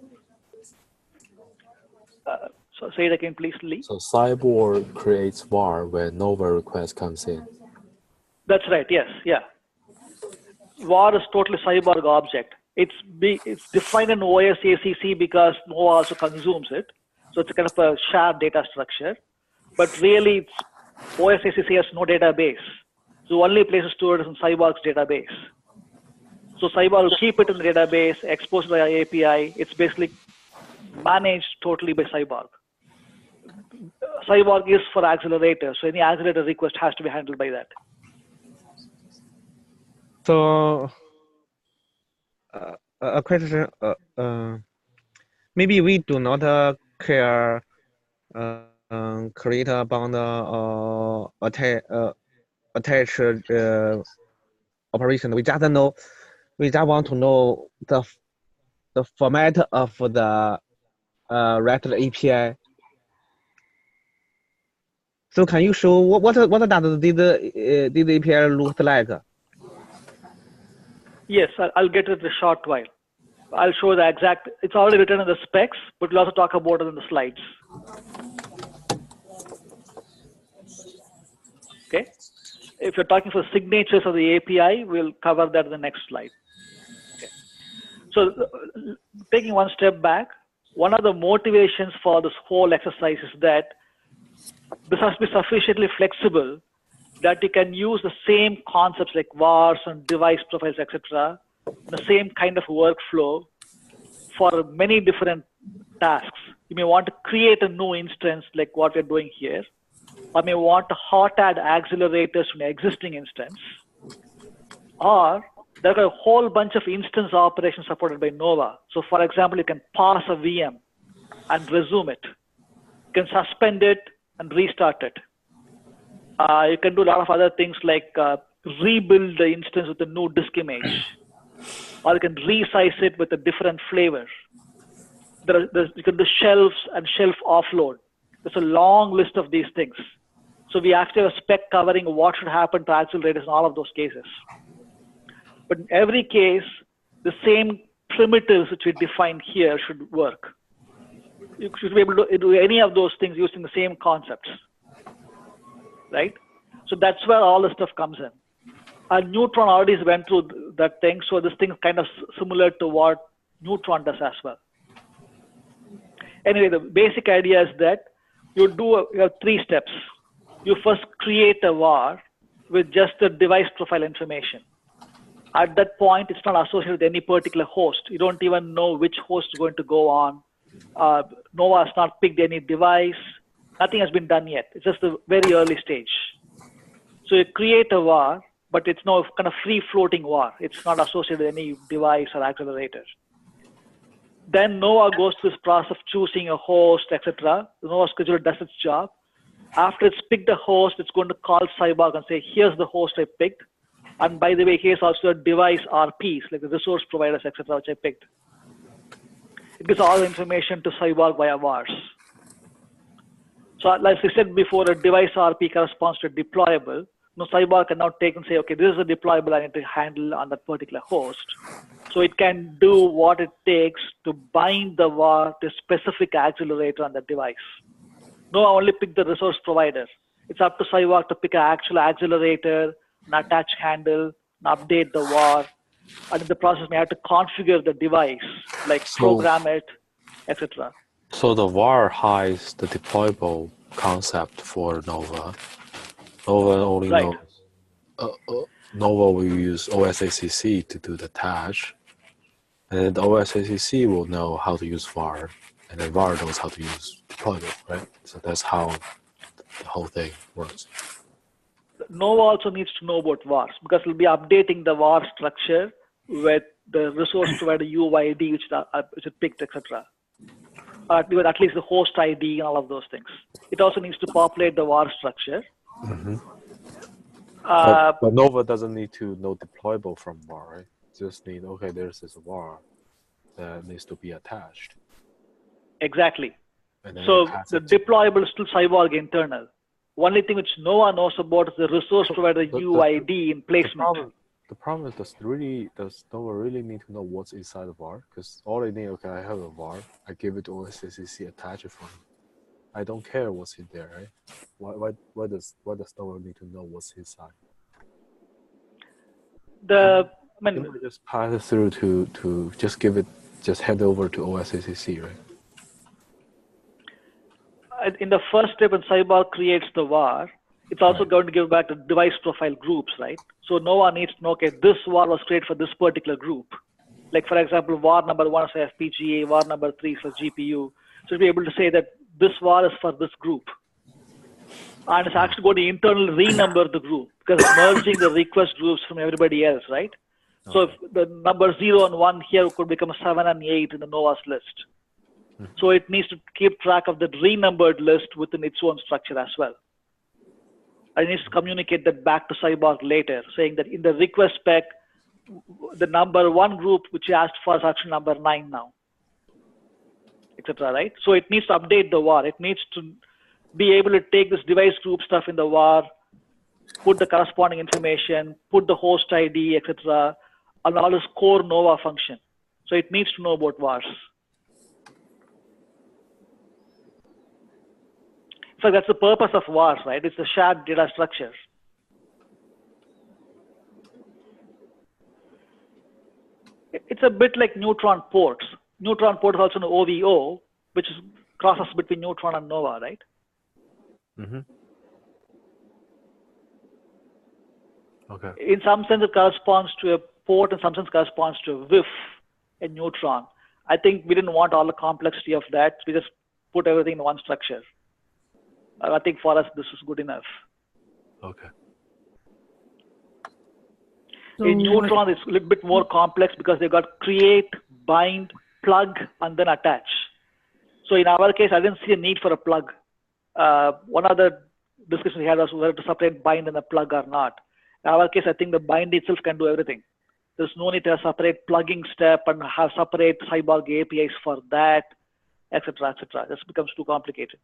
So say it again, please, Lee. So Cyborg creates var when Nova request comes in. That's right. Yes. Yeah. var is totally Cyborg object. It's defined in OSACC because Nova also consumes it. So it's a kind of a shared data structure. But really, OSACC has no database. So only place to store it is in Cyborg's database. So Cyborg will keep it in the database, exposed by API. It's basically managed totally by Cyborg. Cyborg is for accelerator, so any accelerator request has to be handled by that. So, a question. Maybe we do not care create a bundle or attach operation. We just want to know the format of the React API. So can you show what does this API look like? Yes, I'll get it in a short while. I'll show the exact, it's already written in the specs, but we'll also talk about it in the slides. Okay. If you're talking for signatures of the API, we'll cover that in the next slide. Okay. So taking one step back, one of the motivations for this whole exercise is that this has to be sufficiently flexible that you can use the same concepts like vars and device profiles, etc., the same kind of workflow for many different tasks. You may want to create a new instance like what we're doing here, or may want to hot add accelerators to an existing instance, or there are a whole bunch of instance operations supported by Nova. So for example, you can pass a VM and resume it. You can suspend it and restart it. You can do a lot of other things like rebuild the instance with a new disk image, or you can resize it with a different flavor. You can do shelves and shelf offload. There's a long list of these things. So we actually have a spec covering what should happen to accelerators in all of those cases. But in every case, the same primitives which we defined here should work. You should be able to do any of those things using the same concepts, right? So that's where all the stuff comes in. Neutron already went through that thing, so this thing is kind of similar to what Neutron does as well. Anyway, the basic idea is that you have 3 steps. You first create a var with just the device profile information. At that point, it's not associated with any particular host. You don't even know which host is going to go on. Nova has not picked any device. Nothing has been done yet. It's just a very early stage. So you create a var, but it's no kind of free-floating var. It's not associated with any device or accelerator. Then Nova goes through this process of choosing a host, etc. The Nova scheduler does its job. After it's picked a host, it's going to call Cyborg and say, here's the host I picked. And by the way, here's also a device RPs, like the resource providers, etc., which I picked. It gives all the information to Cyborg via vars. So like I said before, a device RP corresponds to a deployable. Now Cyborg can now take and say, okay, this is a deployable I need to handle on that particular host. So it can do what it takes to bind the var to a specific accelerator on that device. No, I only pick the resource provider. It's up to Cyborg to pick an actual accelerator, an attach handle, and update the var. And in the process, may have to configure the device, like program it, etc. So the var hides the deployable concept for Nova. Nova only knows. Nova will use OSACC to do the attach, and then the OSACC will know how to use var, and then var knows how to use deployable, right? So that's how the whole thing works. Nova also needs to know about vars because it'll be updating the var structure with the resource provider UID, which is picked, etc. With at least the host ID and all of those things. It also needs to populate the var structure. Mm-hmm. But Nova doesn't need to know deployable from var, right? Just need, okay, there's this var. that needs to be attached. Exactly. And So the deployable is still Cyborg internal. Only thing which no one knows about is the resource provider UID in placement. The problem is does no one really need to know what's inside the var? Because all they need, okay, I have a var, I give it to OSCC, attach it for me. I don't care what's in there, right? Why does no one need to know what's inside? Just pass it through to just hand over to OSCC, right? In the first step, when Cyborg creates the var, it's also going to give back the device profile groups, right? So no one needs to know, okay, this var was created for this particular group. Like, for example, var number 1 is for FPGA, var number 3 is for GPU. So to be able to say that this var is for this group. And it's actually going to internally renumber the group because it's merging the request groups from everybody else, right? Okay. So if the number 0 and 1 here could become 7 and 8 in the NOVA's list. So it needs to keep track of the renumbered list within its own structure as well. And it needs to communicate that back to Cyborg later, saying that in the request spec, the number 1 group which you asked for is actually number 9 now, etc. Right? So it needs to update the var. It needs to be able to take this device group stuff in the var, put the corresponding information, put the host ID, etc., and all this core NOVA function. So it needs to know about vars. So that's the purpose of vars, right? It's a shared data structure. It's a bit like neutron ports. Neutron port is also an OVO, which is crosses between neutron and NOVA, right? Mm-hmm. Okay. In some sense, it corresponds to a port. In some sense, corresponds to a WIF, a neutron. I think we didn't want all the complexity of that. We just put everything in one structure. I think for us, this is good enough. Okay. So in neutron, it's a little bit more complex because they got create, bind, plug, and then attach. So in our case, I didn't see a need for a plug. One other discussion we had was whether to separate bind and a plug or not. In our case, I think the bind itself can do everything. There's no need to have separate plugging step and have separate Cyborg APIs for that, etc., etc. This becomes too complicated.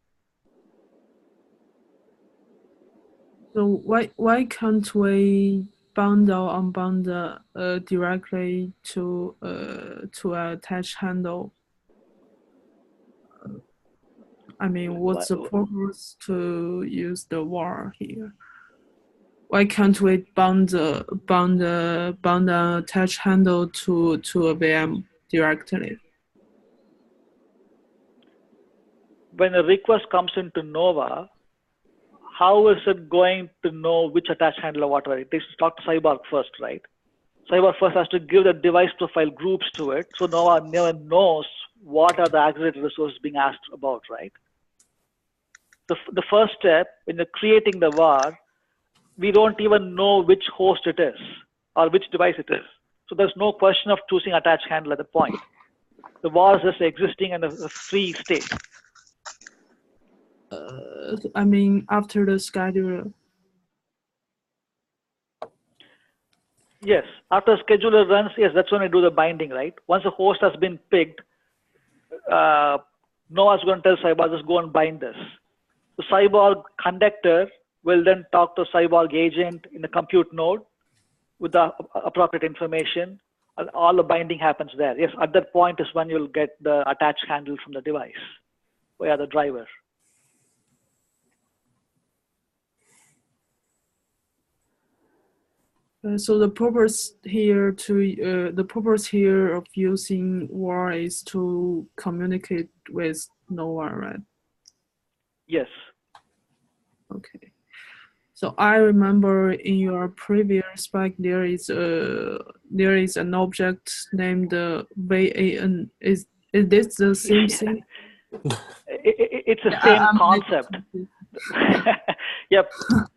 So why can't we bundle and unbundle directly to attach handle? I mean, what's the purpose to use the var here? Why can't we bound attach handle to a VM directly? When a request comes into NOVA, how is it going to know which attach handle or whatever? It takes to talk to Cyborg first, right? Cyborg first has to give the device profile groups to it, so NOVA never knows what are the aggregated resources being asked about, right? The first step, when you're creating the var, we don't even know which host it is or which device it is. So there's no question of choosing attach handle at the point. The var is just existing in a free state. I mean, after the scheduler. Yes, after the scheduler runs, yes, that's when I do the binding, right? Once the host has been picked, Noah's going to tell Cyborg, just go and bind this. The Cyborg conductor will then talk to Cyborg agent in the compute node with the appropriate information, and all the binding happens there. Yes, at that point is when you'll get the attached handle from the device via the driver. So the purpose here of using var is to communicate with NOVA, right? Yes. Okay. So I remember in your previous spec there is an object named VAN. Is this the same thing? It's the same concept. Yep.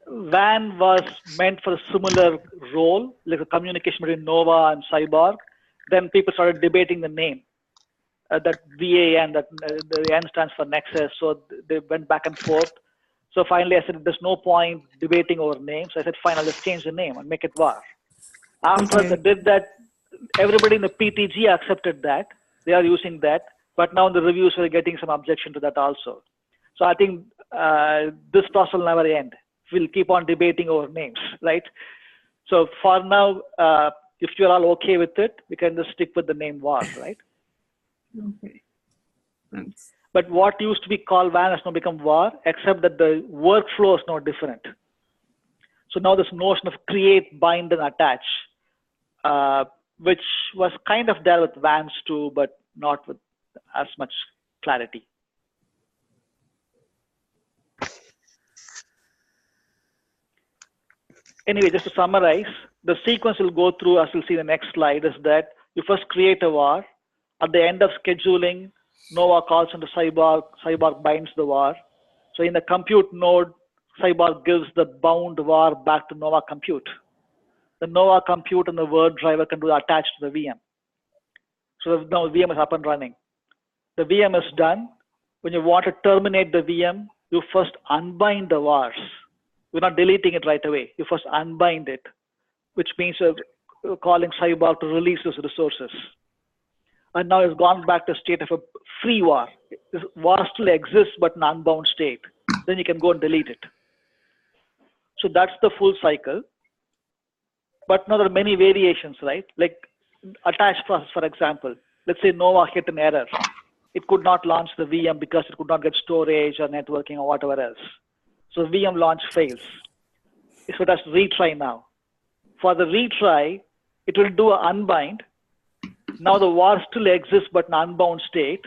VAN was meant for a similar role, like a communication between NOVA and Cyborg. Then people started debating the name. That VAN, that the N stands for Nexus, so they went back and forth. So finally, I said, there's no point debating over names. I said, fine, I'll just change the name and make it VAR. After I did that, everybody in the PTG accepted that. They are using that, but now the reviews are getting some objection to that also. So I think this process will never end. We'll keep on debating over names, right? So for now, if you're all okay with it, we can just stick with the name VAR, right? Okay, thanks. But what used to be called WAN has now become VAR, except that the workflow is now different. So now this notion of create, bind, and attach, which was kind of there with WANs too, but not with as much clarity. Anyway, just to summarize, the sequence we'll go through, as we'll see in the next slide, is that you first create a VAR. At the end of scheduling, Nova calls into Cyborg, Cyborg binds the VAR. So in the compute node, Cyborg gives the bound VAR back to Nova compute. The Nova compute and the word driver can do the attach to the VM. So now the VM is up and running. The VM is done. When you want to terminate the VM, you first unbind the VARs. You're not deleting it right away. You first unbind it, which means you're calling Cyborg to release those resources. And now it's gone back to a state of a free VAR. This VAR still exists, but in an unbound state. Then you can go and delete it. So that's the full cycle. But now there are many variations, right? Like attach process, for example. Let's say Nova hit an error. It could not launch the VM because it could not get storage or networking or whatever else. So VM launch fails. So it has to retry now. For the retry, it will do an unbind. Now the VAR still exists, but in an unbound state.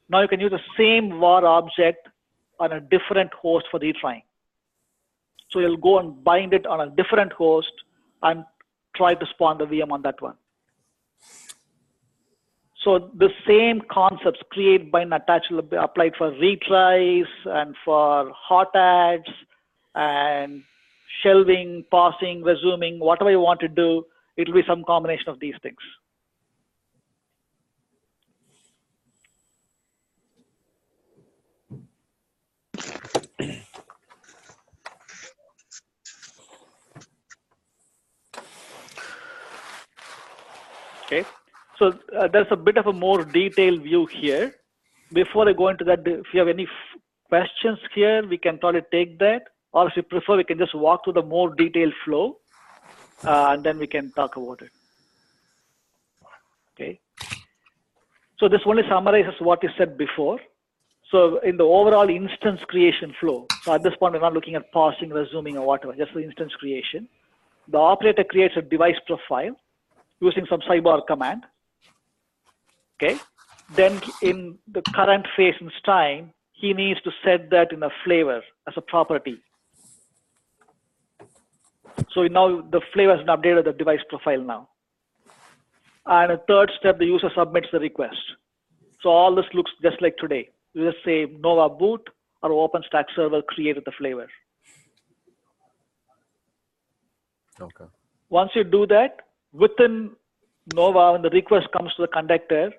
Now you can use the same VAR object on a different host for retrying. So you'll go and bind it on a different host and try to spawn the VM on that one. So the same concepts, create, bind, attach, will be applied for retries and for hot adds and shelving, pausing, resuming, whatever you want to do, it will be some combination of these things. Okay. So there's a bit of a more detailed view here. Before I go into that, if you have any questions here, we can probably take that. Or if you prefer, we can just walk through the more detailed flow, and then we can talk about it. Okay. So this only summarizes what you said before. So in the overall instance creation flow, so at this point, we're not looking at pausing, resuming, or whatever, just the instance creation. The operator creates a device profile using some Cyborg command. Okay. Then in the current phase in time, he needs to set that in a flavor as a property. So now the flavor has been updated the device profile now. And a third step, the user submits the request. So all this looks just like today. You just say Nova boot or OpenStack server created the flavor. Okay. Once you do that, within Nova, when the request comes to the conductor,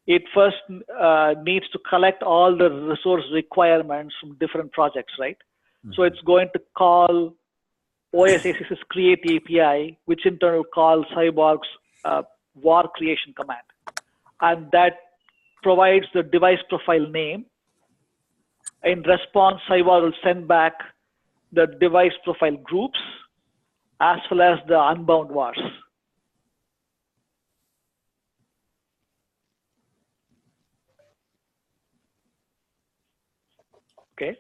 it first needs to collect all the resource requirements from different projects, right? Mm-hmm. So it's going to call OSAC's create API, which in turn will call Cyborg's VAR creation command. And that provides the device profile name. In response, Cyborg will send back the device profile groups as well as the unbound VARs. Okay.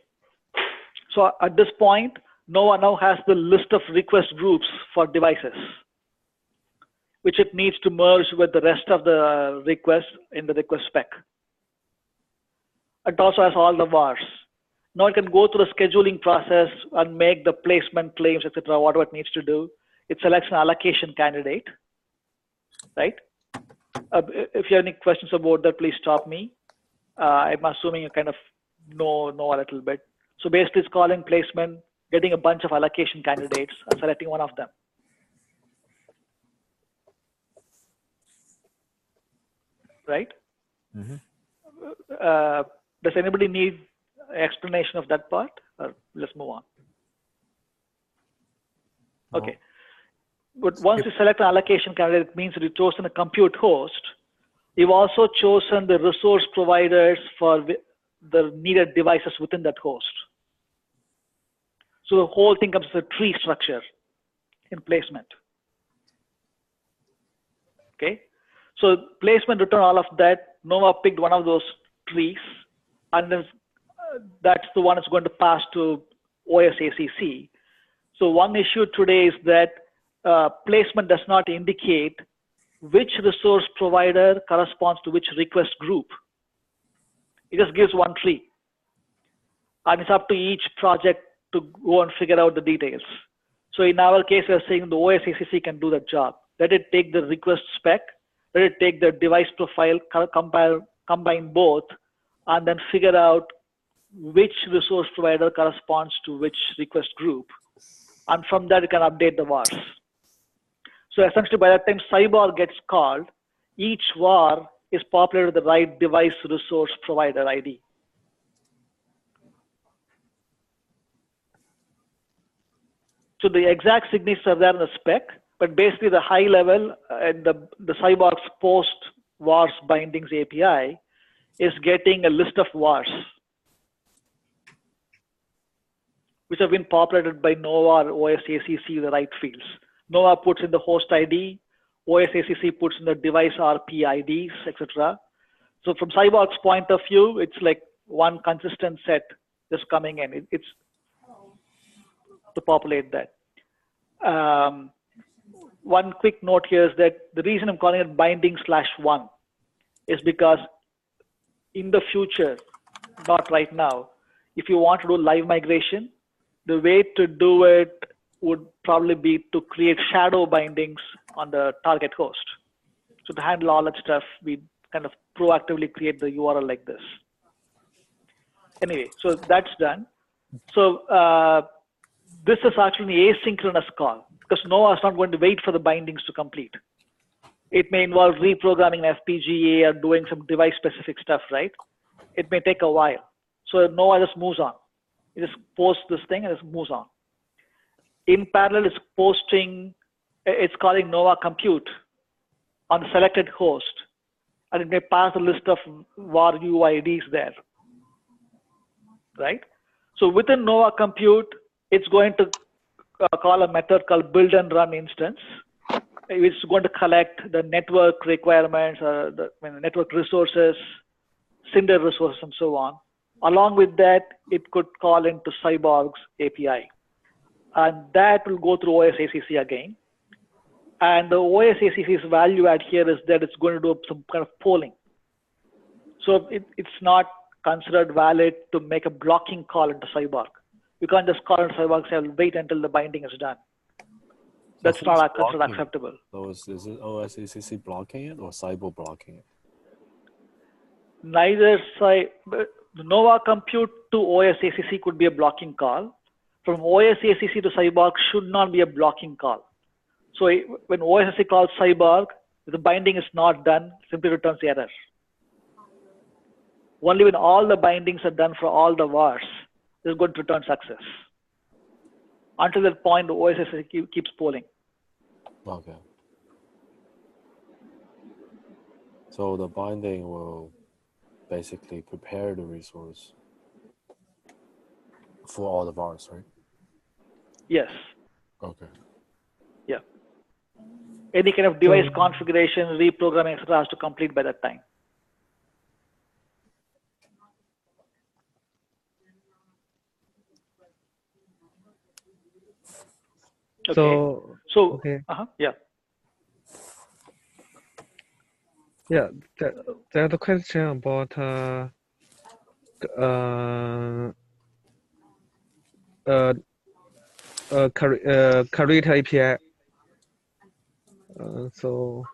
So at this point, Nova now has the list of request groups for devices, which it needs to merge with the rest of the requests in the request spec. It also has all the VARs. Now it can go through the scheduling process and make the placement claims, etc., whatever it needs to do. It selects an allocation candidate, right? If you have any questions about that, please stop me. I'm assuming you kind of know a little bit. So basically it's calling placement, getting a bunch of allocation candidates and selecting one of them. Right? Mm-hmm. Does anybody need explanation of that part? Or let's move on. Okay. But once you select an allocation candidate, it means that you've chosen a compute host. You've also chosen the resource providers for the needed devices within that host. So the whole thing comes as a tree structure in placement. Okay, so placement return all of that. Nova picked one of those trees, and then that's the one that's going to pass to OSACC. So one issue today is that placement does not indicate which resource provider corresponds to which request group. It just gives one tree. And it's up to each project to go and figure out the details. So in our case, we're saying the OSACC can do that job. Let it take the request spec, let it take the device profile, combine both, and then figure out which resource provider corresponds to which request group. And from that, you can update the VARs. So essentially, by the time Cyborg gets called, each VAR is populated with the right device resource provider ID. So the exact signatures are there in the spec, but basically the high level and the Cyborg's post VARs bindings API is getting a list of VARs, which have been populated by Nova or OSACC, the right fields. Nova puts in the host ID, OSACC puts in the device RP IDs, etc. So from Cyborg's point of view, it's like one consistent set just coming in. It's to populate that. One quick note here is that the reason I'm calling it binding/1 is because in the future, not right now, if you want to do live migration, the way to do it would probably be to create shadow bindings on the target host. So to handle all that stuff, we kind of proactively create the URL like this. Anyway, so that's done. So this is actually an asynchronous call because Nova is not going to wait for the bindings to complete. It may involve reprogramming an FPGA or doing some device specific stuff, right? It may take a while. So Nova just moves on. It just posts this thing and it moves on. In parallel, it's calling Nova Compute on the selected host, and it may pass a list of var UIDs there, right? So within Nova Compute, it's going to call a method called build and run instance. It's going to collect the network requirements, the network resources, Sundar resources, and so on. Along with that, it could call into Cyborg's API. And that will go through OSACC again. And the OSACC's value add here is that it's going to do some kind of polling. So it's not considered valid to make a blocking call into Cyborg. You can't just call into Cyborg and say, I'll wait until the binding is done. That's not considered acceptable. So is it OSACC blocking it or Cyborg blocking it? Neither side. Nova Compute to OSACC could be a blocking call. From OSACC to Cyborg should not be a blocking call. So when OSACC calls Cyborg, if the binding is not done, simply returns the error. Only when all the bindings are done for all the VARs, it's going to return success. Until that point, the OSACC keeps polling. Okay. So the binding will basically prepare the resource for all the VARs, right? Yes. Okay. Yeah. Any kind of device configuration, reprogramming, etc. has to complete by that time. Okay. So okay. Yeah. Yeah, there's a question about create API. So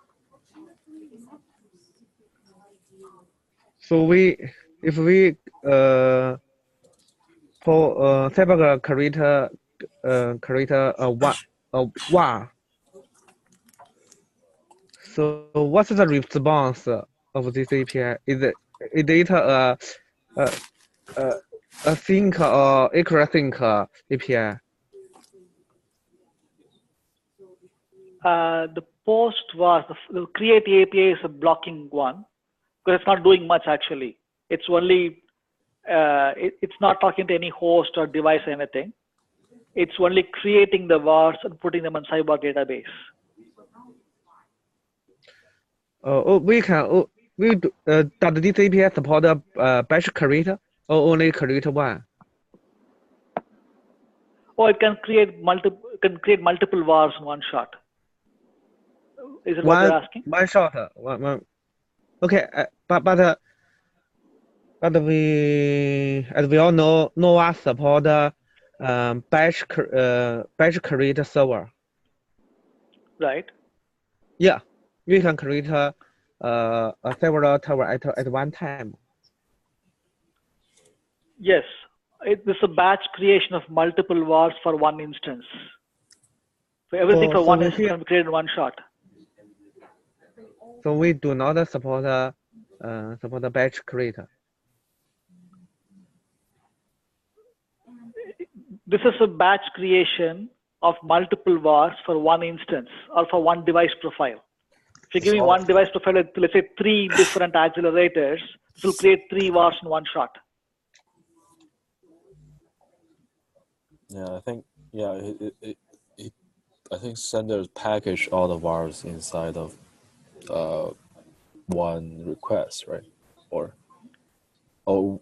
if we for Cyborg create a var. So what's the response of this API? Is it a sync or async API? The post was the create API is a blocking one. because it's not doing much actually. It's only it's not talking to any host or device or anything. It's only creating the vars and putting them on Cyborg database. Does this API support batch creator or only create one? Or it can create multiple vars in one shot. Is it what you're asking? One shot. One. Okay, but we, as we all know, Nova support batch create server. Right. Yeah, we can create several server at one time. Yes, it is a batch creation of multiple vars for one instance. So everything for one instance can be created in one shot. So we do not support the batch creator. This is a batch creation of multiple vars for one instance or for one device profile. If you give me one device profile with, let's say, 3 different accelerators, it will create 3 vars in one shot. Yeah, I think I think Sundar package all the vars inside of one request, right? Or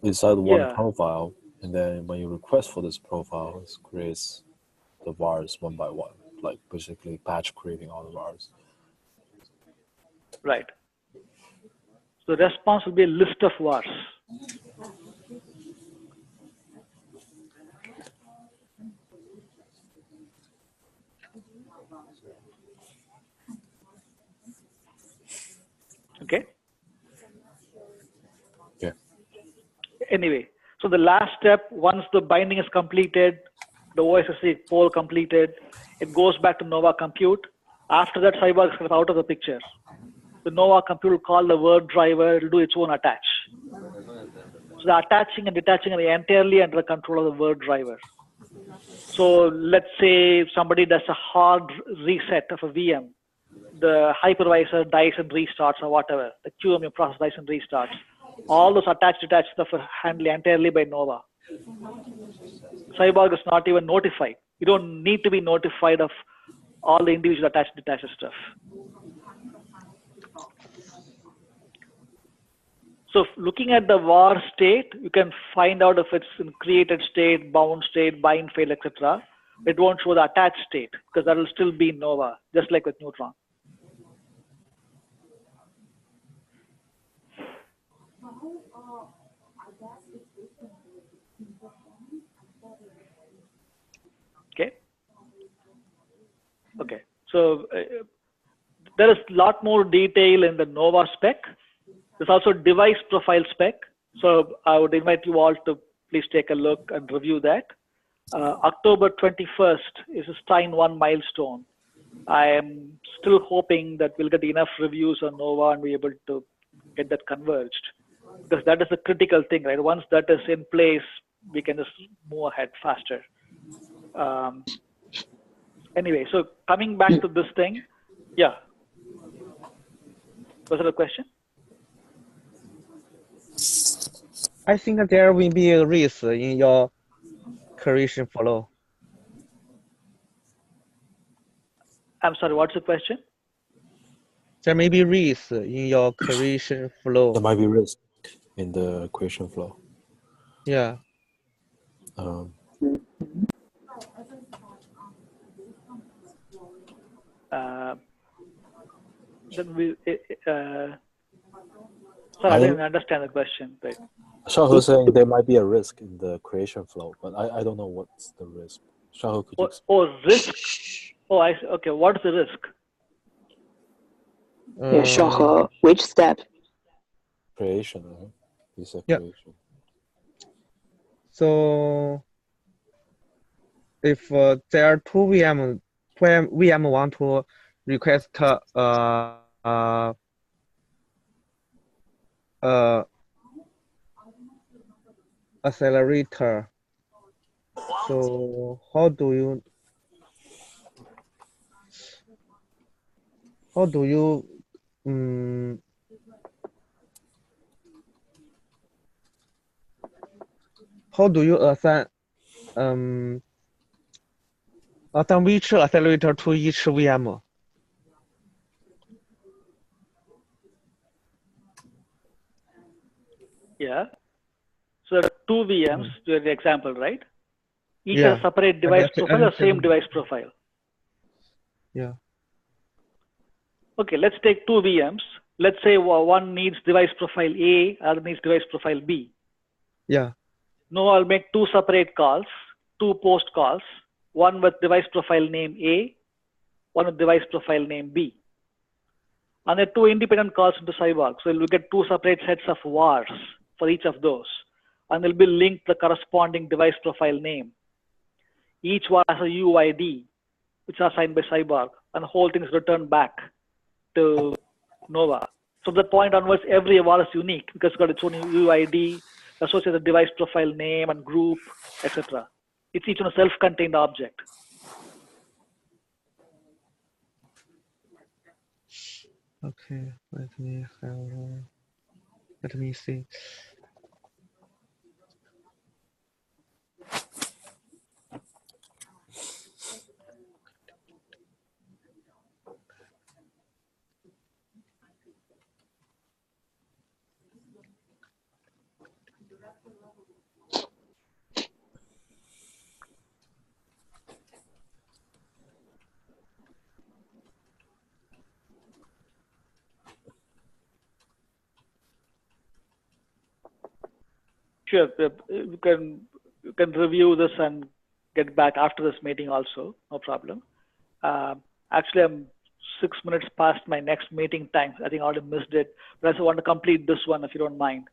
inside one profile, and then when you request for this profile, it creates the vars one by one, like basically batch creating all the vars. Right. So the response will be a list of vars. Okay. Yeah. Anyway, so the last step, once the binding is completed, the OSSC poll completed, it goes back to Nova Compute. After that, Cyborg is out of the picture. The Nova Compute will call the word driver, it will do its own attach. So the attaching and detaching are entirely under the control of the word driver. So let's say somebody does a hard reset of a VM, the hypervisor dies and restarts or whatever, the QEMU process dies and restarts. All those detached stuff are handled entirely by Nova. Cyborg is not even notified. You don't need to be notified of all the individual attached detached stuff. So looking at the var state, you can find out if it's in created state, bound state, bind fail, etc. It won't show the attached state because that will still be in Nova, just like with Neutron. Okay. Okay. So there is a lot more detail in the Nova spec. There's also device profile spec. So I would invite you all to please take a look and review that. October 21st is a Stein 1 milestone. I am still hoping that we'll get enough reviews on Nova and be able to get that converged. Because that is a critical thing, right? Once that is in place, we can just move ahead faster. Anyway, so coming back to this thing, yeah. Was there a question? I think there will be a risk in your creation flow. I'm sorry, what's the question? There may be risk in your creation flow. There might be risk in the creation flow. Yeah. Then we, sorry, I didn't understand the question. Right? Shahu saying there might be a risk in the creation flow, but I don't know what's the risk. Shahu, could you explain? Risk? Oh, I see. Okay, what is the risk? Yeah, Shahu, which step? Creation, right? You said creation. So if there are two VM want to request accelerator, so how do you how do you assign which accelerator to each VM? Yeah. So there are two VMs to the example, right? Each Yeah. has a separate device profile or same device profile. Yeah. Okay, let's take two VMs. Let's say one needs device profile A, other needs device profile B. Yeah. No, I'll make two separate calls, two post calls, one with device profile name A, one with device profile name B. And there are two independent calls into Cyborg. So we'll get two separate sets of vars for each of those. And they'll be linked to the corresponding device profile name. Each var has a UID, which are assigned by Cyborg, and the whole thing is returned back to Nova. So the point onwards, every var is unique because it's got its own UID, associated device profile name and group, etc. It's each one a self-contained object. Okay, let me see. Sure, you can review this and get back after this meeting also, no problem. Actually, I'm 6 minutes past my next meeting time. I think I already missed it, but I just want to complete this one if you don't mind.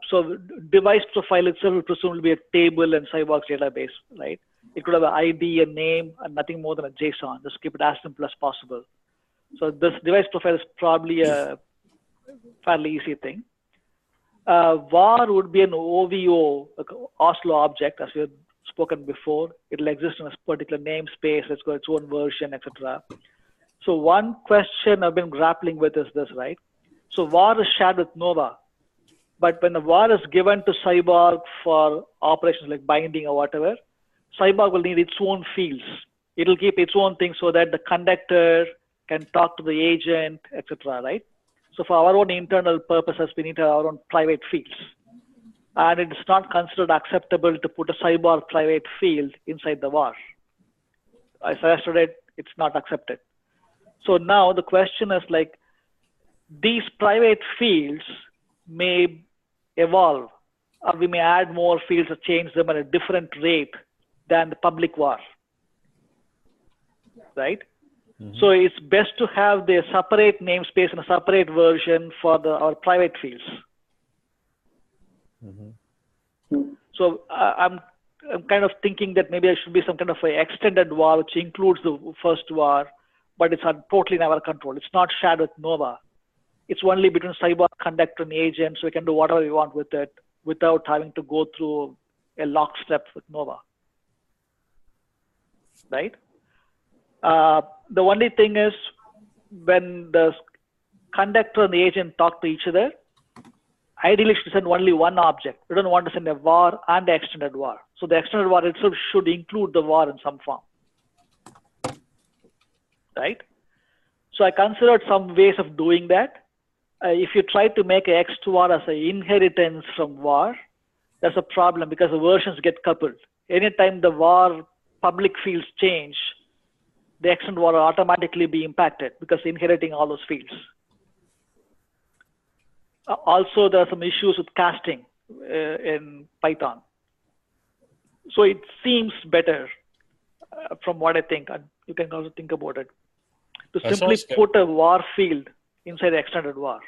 So device profile itself will presumably be a table in Cyborg's database, right? It could have an ID, a name, and nothing more than a JSON. Just keep it as simple as possible. So this device profile is probably a fairly easy thing. var would be an OVO, like Oslo object, as we have spoken before. It'll exist in a particular namespace. It's got its own version, etc. So one question I've been grappling with is this, right? So var is shared with Nova, but when the var is given to Cyborg for operations like binding or whatever, Cyborg will need its own fields. It'll keep its own thing so that the conductor can talk to the agent, etc. Right? So for our own internal purposes, we need our own private fields. And it is not considered acceptable to put a Cyborg private field inside the var. I suggested it, it's not accepted. So now the question is like, these private fields may evolve, or we may add more fields or change them at a different rate than the public var, right? So it's best to have the separate namespace and a separate version for our private fields. So I'm kind of thinking that maybe there should be some kind of an extended var which includes the first var, but it's totally in our control. It's not shared with Nova. It's only between Cyborg, conductor, and agent, so we can do whatever we want with it without having to go through a lockstep with Nova, right? The only thing is when the conductor and the agent talk to each other, ideally should send only one object. We don't want to send a var and the extended var. So the extended var itself should include the var in some form, right? So I considered some ways of doing that. If you try to make a ext var as an inheritance from var, that's a problem because the versions get coupled. Anytime the var public fields change, the extended var will automatically be impacted because inheriting all those fields. Also, there are some issues with casting in Python. So it seems better from what I think, and you can also think about it, to simply put a var field inside the extended var.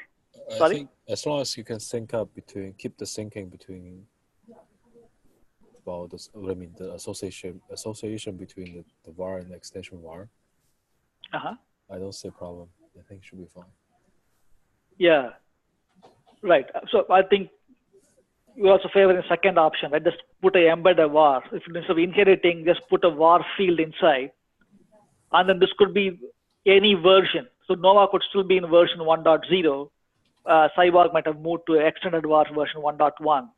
I think as long as you can sync up between, keep the syncing between, well, this, I mean, the association between the var and the extension var. I don't see a problem. I think it should be fine. Yeah, right. So I think you also favor the second option, right? Just put a embed a var. If instead of inheriting, just put a var field inside, and then this could be any version. So Nova could still be in version 1.0. Cyborg might have moved to extended var version 1.1,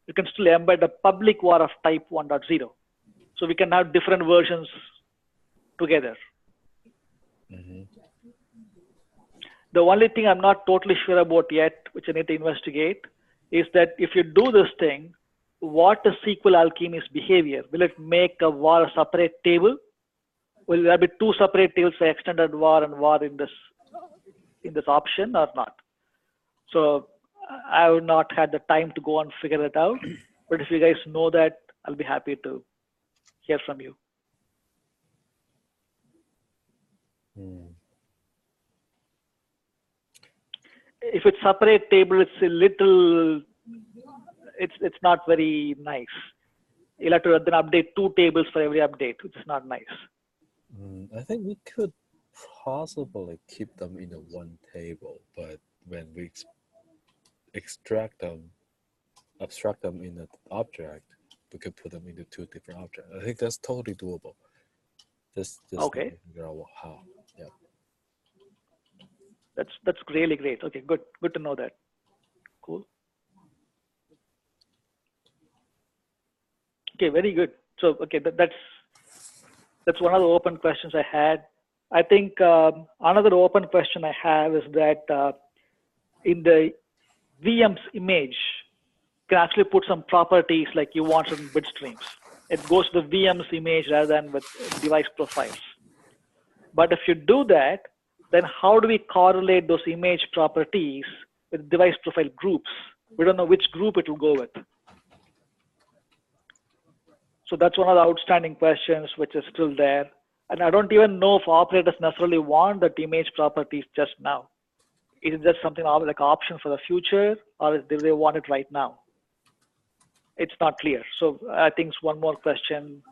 you can still embed a public var of type 1.0. So we can have different versions together. The only thing I'm not totally sure about yet, which I need to investigate, is that if you do this thing, what is SQL Alchemy's behavior? Will it make a var a separate table? Will there be two separate tables for extended var and var in this option or not? So I have not had the time to go and figure it out. But if you guys know that, I'll be happy to hear from you. If it's separate table, it's a little, it's not very nice. You'll have to then update two tables for every update, which is not nice. I think we could possibly keep them in a one table, but when we abstract them in an object, we could put them into two different objects. I think that's totally doable. Just okay. Figure out how. Yeah. That's really great. Okay, good to know that. Cool. Okay, very good. So okay, that's one of the open questions I had. I think another open question I have is that in the VM's image, you can actually put some properties like you want certain bit streams. It goes to the VM's image rather than with device profiles. But if you do that, then how do we correlate those image properties with device profile groups? We don't know which group it will go with. So that's one of the outstanding questions which is still there. And I don't even know if operators necessarily want that image properties just now. Is it just something like an option for the future, or do they want it right now? It's not clear. So I think it's one more question.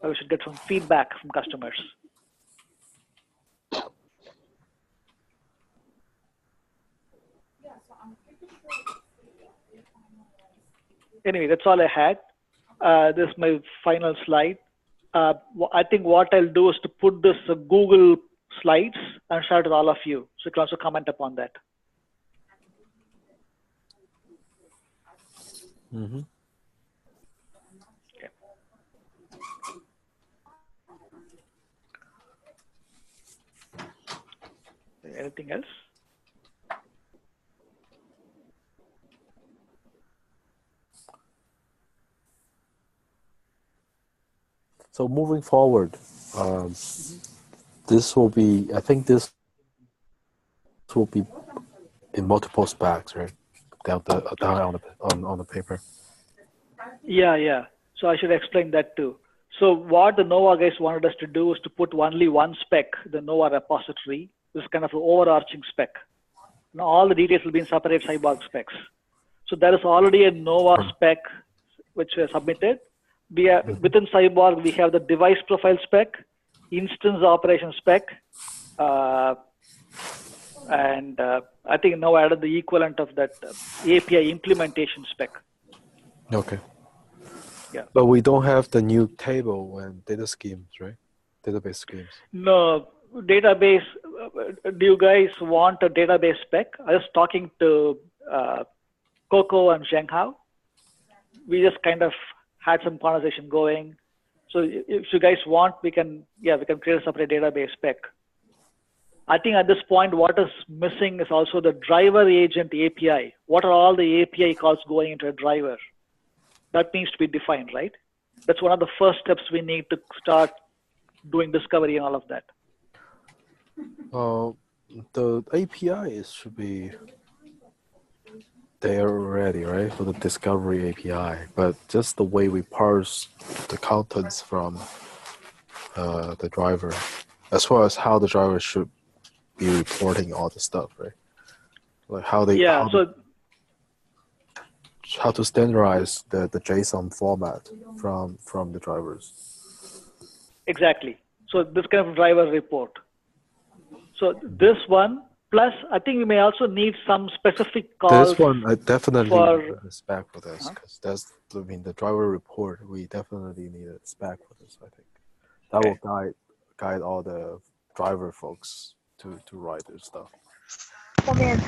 We should get some feedback from customers. Anyway, that's all I had. This is my final slide. I think what I'll do is to put this Google Slides and share it with all of you. So you can also comment upon that. Mm-hmm. Okay. Anything else? So moving forward, this will be, I think this will be in multiple specs, right? Down on the paper. Yeah. So I should explain that too. So what the Nova guys wanted us to do is to put only one spec, the Nova repository. This is kind of an overarching spec. Now all the details will be in separate Cyborg specs. So there is already a Nova spec which we have submitted. Within Cyborg, we have the device profile spec, instance operation spec, and I think now added the equivalent of that API implementation spec. Okay. Yeah. But we don't have the new table and data schemes, right? Database schemes. No, database. Do you guys want a database spec? I was talking to Coco and Zhenghao. We just kind of had some conversation going. So if you guys want, we can create a separate database spec. I think at this point, what is missing is also the driver agent API. What are all the API calls going into a driver? That needs to be defined, right? That's one of the first steps we need to start doing discovery and all of that. The APIs should be there already, right? For the discovery API, but just the way we parse the contents from the driver, as well as how the driver should be reporting all the stuff, right? Like how to standardize the JSON format from the drivers. Exactly. So this kind of driver report. So this one, plus I think we may also need some specific calls. This one I definitely need a spec for this, because that's, I mean, the driver report, we definitely need a spec for this, I think. That will guide all the driver folks to write their stuff.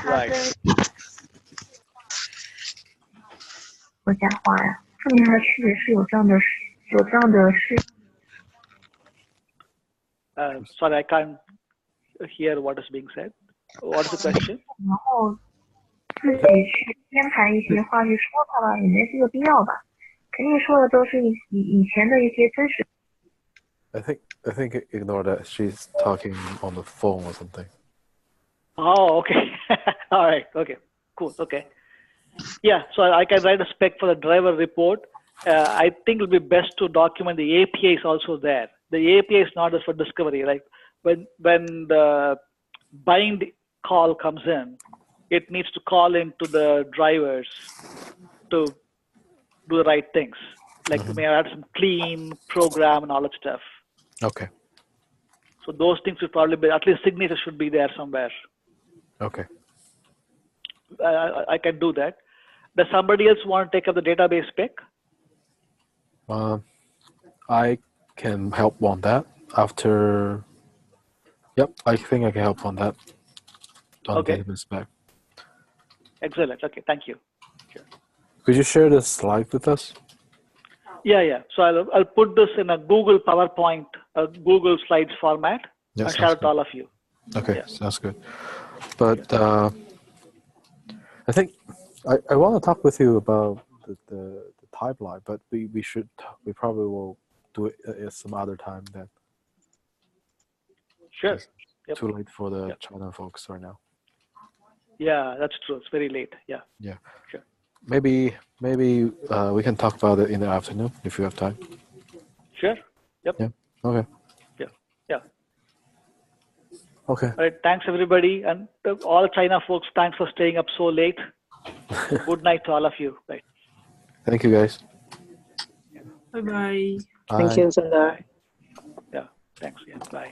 Right. 说假话呀？说明它确实是有这样的事。Sorry, I can't hear what is being said. What is the question? 然后自己去编排一些话去说它吧，也没这个必要吧？肯定说的都是以前的一些真实。I think ignore that. She's talking on the phone or something. Oh, okay. All right. Okay. Cool. Okay. Yeah. So I can write a spec for the driver report. I think it'll be best to document the API is also there. The API is not just for discovery. Like when the bind call comes in, it needs to call into the drivers to do the right things. Like you may add some clean program and all that stuff. Okay. So those things should probably be, at least signature should be there somewhere. Okay. I can do that. Does somebody else want to take up the database spec? I can help on that after. Yep, I think I can help on that. On database spec. Excellent. Okay, thank you. Sure. Could you share the slide with us? Yeah. So I'll put this in a Google PowerPoint, a Google Slides format, and share it to all of you. Okay, sounds good. But I think I want to talk with you about the pipeline, but we probably will do it at some other time then. Sure. Yep. Too late for the China folks right now. Yeah, that's true. It's very late. Yeah. Yeah. Sure. Maybe we can talk about it in the afternoon if you have time. Sure. Yep. Yeah. Okay. Yeah. Okay. All right. Thanks everybody, and all China folks. Thanks for staying up so late. Good night to all of you. Right. Thank you, guys. Bye bye. Thank you, Sundar. Yeah. Thanks. Yeah. Bye.